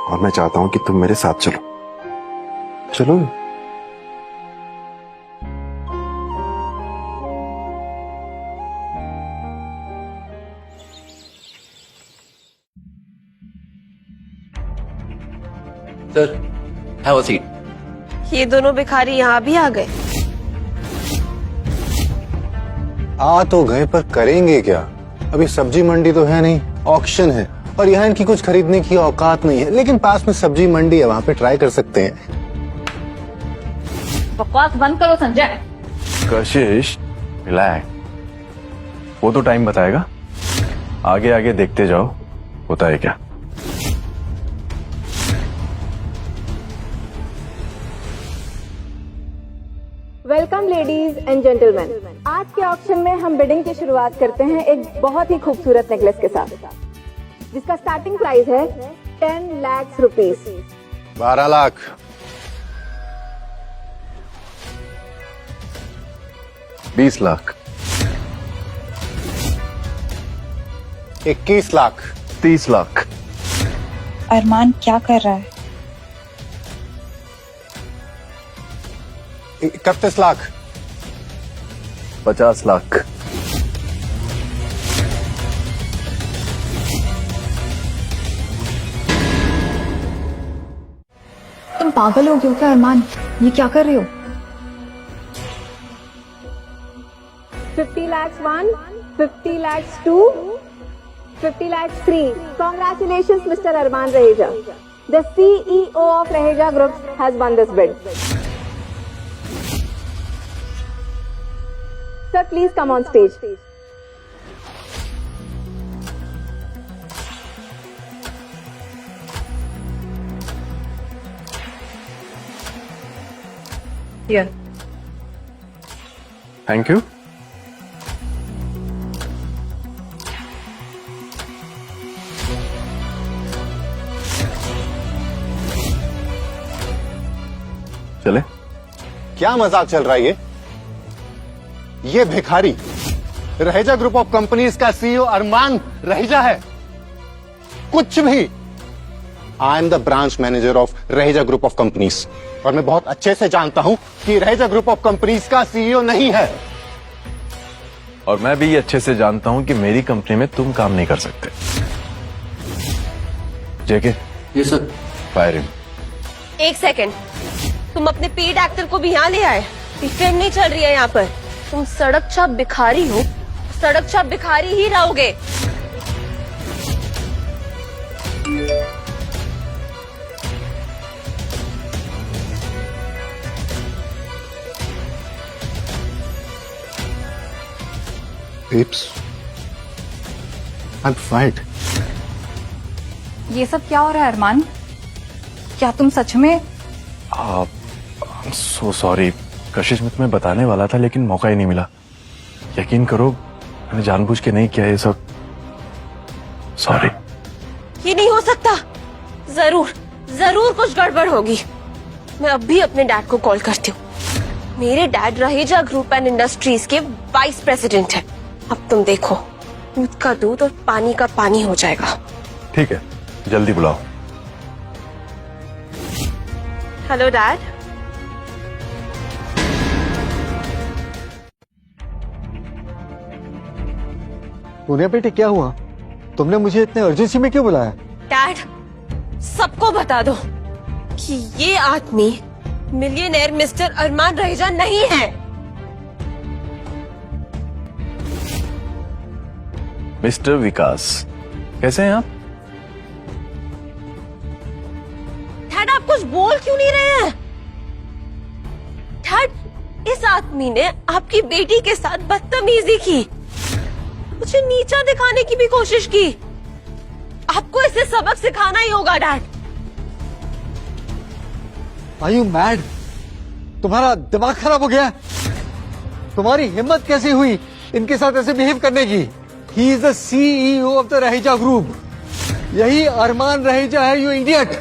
और मैं चाहता हूं कि तुम मेरे साथ चलो। चलो। Sir, have a seat. ये दोनों भिखारी यहाँ भी आ गए। आ तो गए पर करेंगे क्या? अभी सब्जी मंडी तो है नहीं, ऑक्शन है और यहाँ इनकी कुछ खरीदने की औकात नहीं है, लेकिन पास में सब्जी मंडी है, वहाँ पे ट्राई कर सकते हैं। बकवास बंद करो संजय। कशिश, रिलैक्स, वो तो टाइम बताएगा। आगे आगे देखते जाओ होता है क्या। वेलकम लेडीज एंड जेंटलमैन, आज के ऑक्शन में हम बिडिंग की शुरुआत करते हैं एक बहुत ही खूबसूरत नेकलेस के साथ, जिसका स्टार्टिंग प्राइस है 10 लाख रुपीस। 12 लाख, 20 लाख, 21 लाख, 30 लाख, अरमान क्या कर रहा है? 31 लाख, 50 लाख, तुम पागल हो गए हो क्या अरमान? ये क्या कर रहे हो? 50 lakhs 1, 50 lakhs 2, 50 lakhs 3. Congratulations, Mr. Arman Raheja. The CEO of Raheja Group has won this bid. Sir, please come on stage. Here. Thank you. चले। क्या मजाक चल रहा है ये भिखारी रहेजा ग्रुप ऑफ कंपनीज का सीईओ अरमान रहेजा है। कुछ भी। I am the branch manager of Raheja group of companies और मैं बहुत अच्छे से जानता हूं कि रहेजा ग्रुप ऑफ कंपनीज का सीईओ नहीं है। और मैं भी ये अच्छे से जानता हूं कि मेरी कंपनी में तुम काम नहीं कर सकते। जेके, ये सर। Fire him. एक सेकंड, तुम अपने पेड एक्टर को भी यहाँ ले आए? फिल्म नहीं चल रही है यहाँ पर। तुम सड़क छाप भिखारी हो, सड़क छाप भिखारी ही रहोगे। Babes, I'm fine. ये सब क्या हो रहा है अरमान? क्या तुम सच में? सो सॉरी कशिश, मैं तुम्हें बताने वाला था लेकिन मौका ही नहीं मिला। यकीन करो मैंने जानबूझ के नहीं किया ये सब। सॉरी। ये नहीं हो सकता। जरूर जरूर कुछ गड़बड़ होगी। मैं अभी अपने डैड को कॉल करती हूँ। मेरे dad Raheja group and industries के वाइस प्रेसिडेंट है। अब तुम देखो, दूध का दूध और पानी का पानी हो जाएगा। ठीक है, जल्दी बुलाओ। Hello dad. तूने बेटी क्या हुआ? तुमने मुझे इतने अर्जेंसी में क्यों बुलाया? डैड, सबको बता दो कि ये आदमी मिलियनेयर मिस्टर अरमान रहेजा नहीं है। मिस्टर विकास, कैसे हैं आप? डैड, आप कुछ बोल क्यों नहीं रहे हैं? डैड, इस आदमी ने आपकी बेटी के साथ बदतमीजी की, मुझे नीचा दिखाने की भी कोशिश की। आपको इसे सबक सिखाना ही होगा डैड। Are you mad? तुम्हारा दिमाग खराब हो गया? तुम्हारी हिम्मत कैसे हुई इनके साथ ऐसे बिहेव करने की? He is the CEO of the Raheja group. यही अरमान रहेजा है, यू इडियट।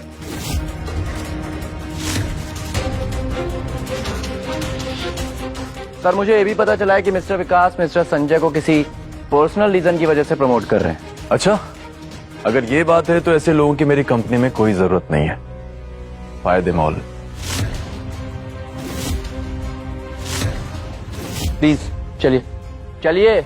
सर मुझे ये भी पता चला है कि मिस्टर विकास मिस्टर संजय को किसी पर्सनल रीजन की वजह से प्रमोट कर रहे हैं। अच्छा, अगर ये बात है तो ऐसे लोगों की मेरी कंपनी में कोई जरूरत नहीं है। फायदे मॉल। प्लीज चलिए चलिए।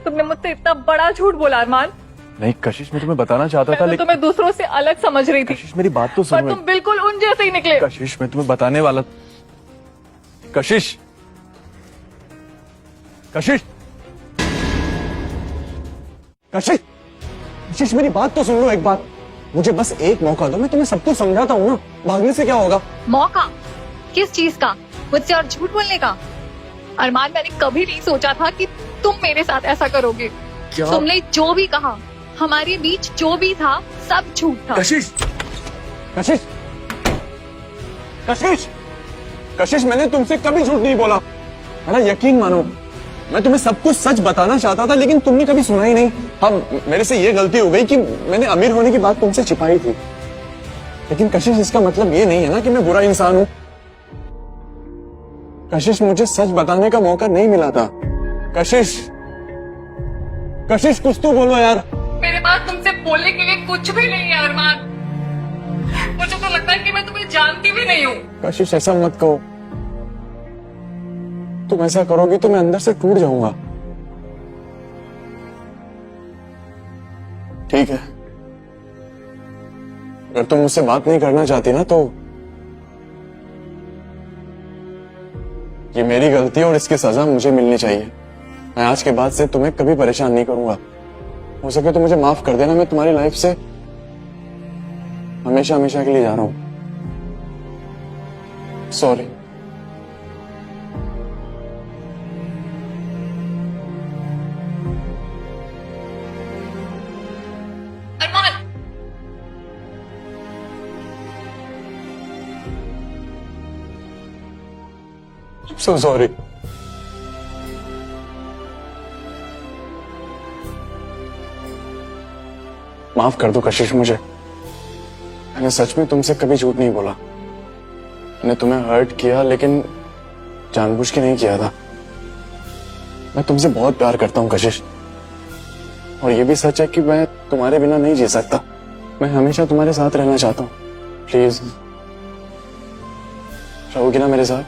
तुमने मुझसे इतना बड़ा झूठ बोला अरमान। नहीं कशिश, मैं तुम्हें बताना चाहता था मैं तो लेकिन तुम्हें दूसरों से अलग समझ रही थी, कशिश मेरी बात तो पर सुनो। तुम बिल्कुल उन जैसे ही निकले। कशिश मैं तुम्हें बताने वाला। कशिश, कशिश, कशिश, कशिश मेरी बात तो सुन लो एक बार। मुझे बस एक मौका दो, मैं तुम्हें सब कुछ समझाता हूँ ना। भागने से क्या होगा? मौका? किस चीज का? मुझसे और झूठ बोलने का? अरमान, मैंने कभी नहीं सोचा था कि तुम मेरे साथ ऐसा करोगे। तुमने जो भी कहा, हमारे बीच जो भी था, सब झूठ था। कशिश, कशिश, कशिश, कशिश, मैंने तुमसे कभी झूठ नहीं बोला। मेरा यकीन मानो, मैं तुम्हें सब कुछ सच बताना चाहता था, लेकिन तुमने कभी सुना ही नहीं। हाँ, मेरे से ये गलती हो गई कि मैंने अमीर होने की बात तुमसे छिपाई थी। लेकिन कशिश, इसका मतलब ये नहीं है ना कि मैं बुरा इंसान हूं। कशिश, मुझे सच बताने का मौका नहीं मिला था। कशिश, कशिश, कुछ तो बोलो यार। मेरे पास तुमसे बोलने के लिए कुछ भी नहीं है अरमान। मुझे तो लगता है कि मैं तुम्हें जानती भी नहीं हूँ। कशिश, ऐसा मत कहो। तुम ऐसा करोगी तो मैं अंदर से टूट जाऊंगा। ठीक है, अगर तुम मुझसे बात नहीं करना चाहती ना तो ये मेरी गलती है और इसकी सजा मुझे मिलनी चाहिए। मैं आज के बाद से तुम्हें कभी परेशान नहीं करूंगा। हो सके तो मुझे माफ कर देना। मैं तुम्हारी लाइफ से हमेशा हमेशा के लिए जा रहा हूं। सॉरी। So sorry. माफ कर दो कशिश मुझे। मैंने सच में तुमसे कभी झूठ नहीं बोला। मैंने तुम्हें हर्ट किया, लेकिन जानबूझ के नहीं किया था। मैं तुमसे बहुत प्यार करता हूं कशिश, और ये भी सच है कि मैं तुम्हारे बिना नहीं जी सकता। मैं हमेशा तुम्हारे साथ रहना चाहता हूं। प्लीज रहोगी ना मेरे साथ?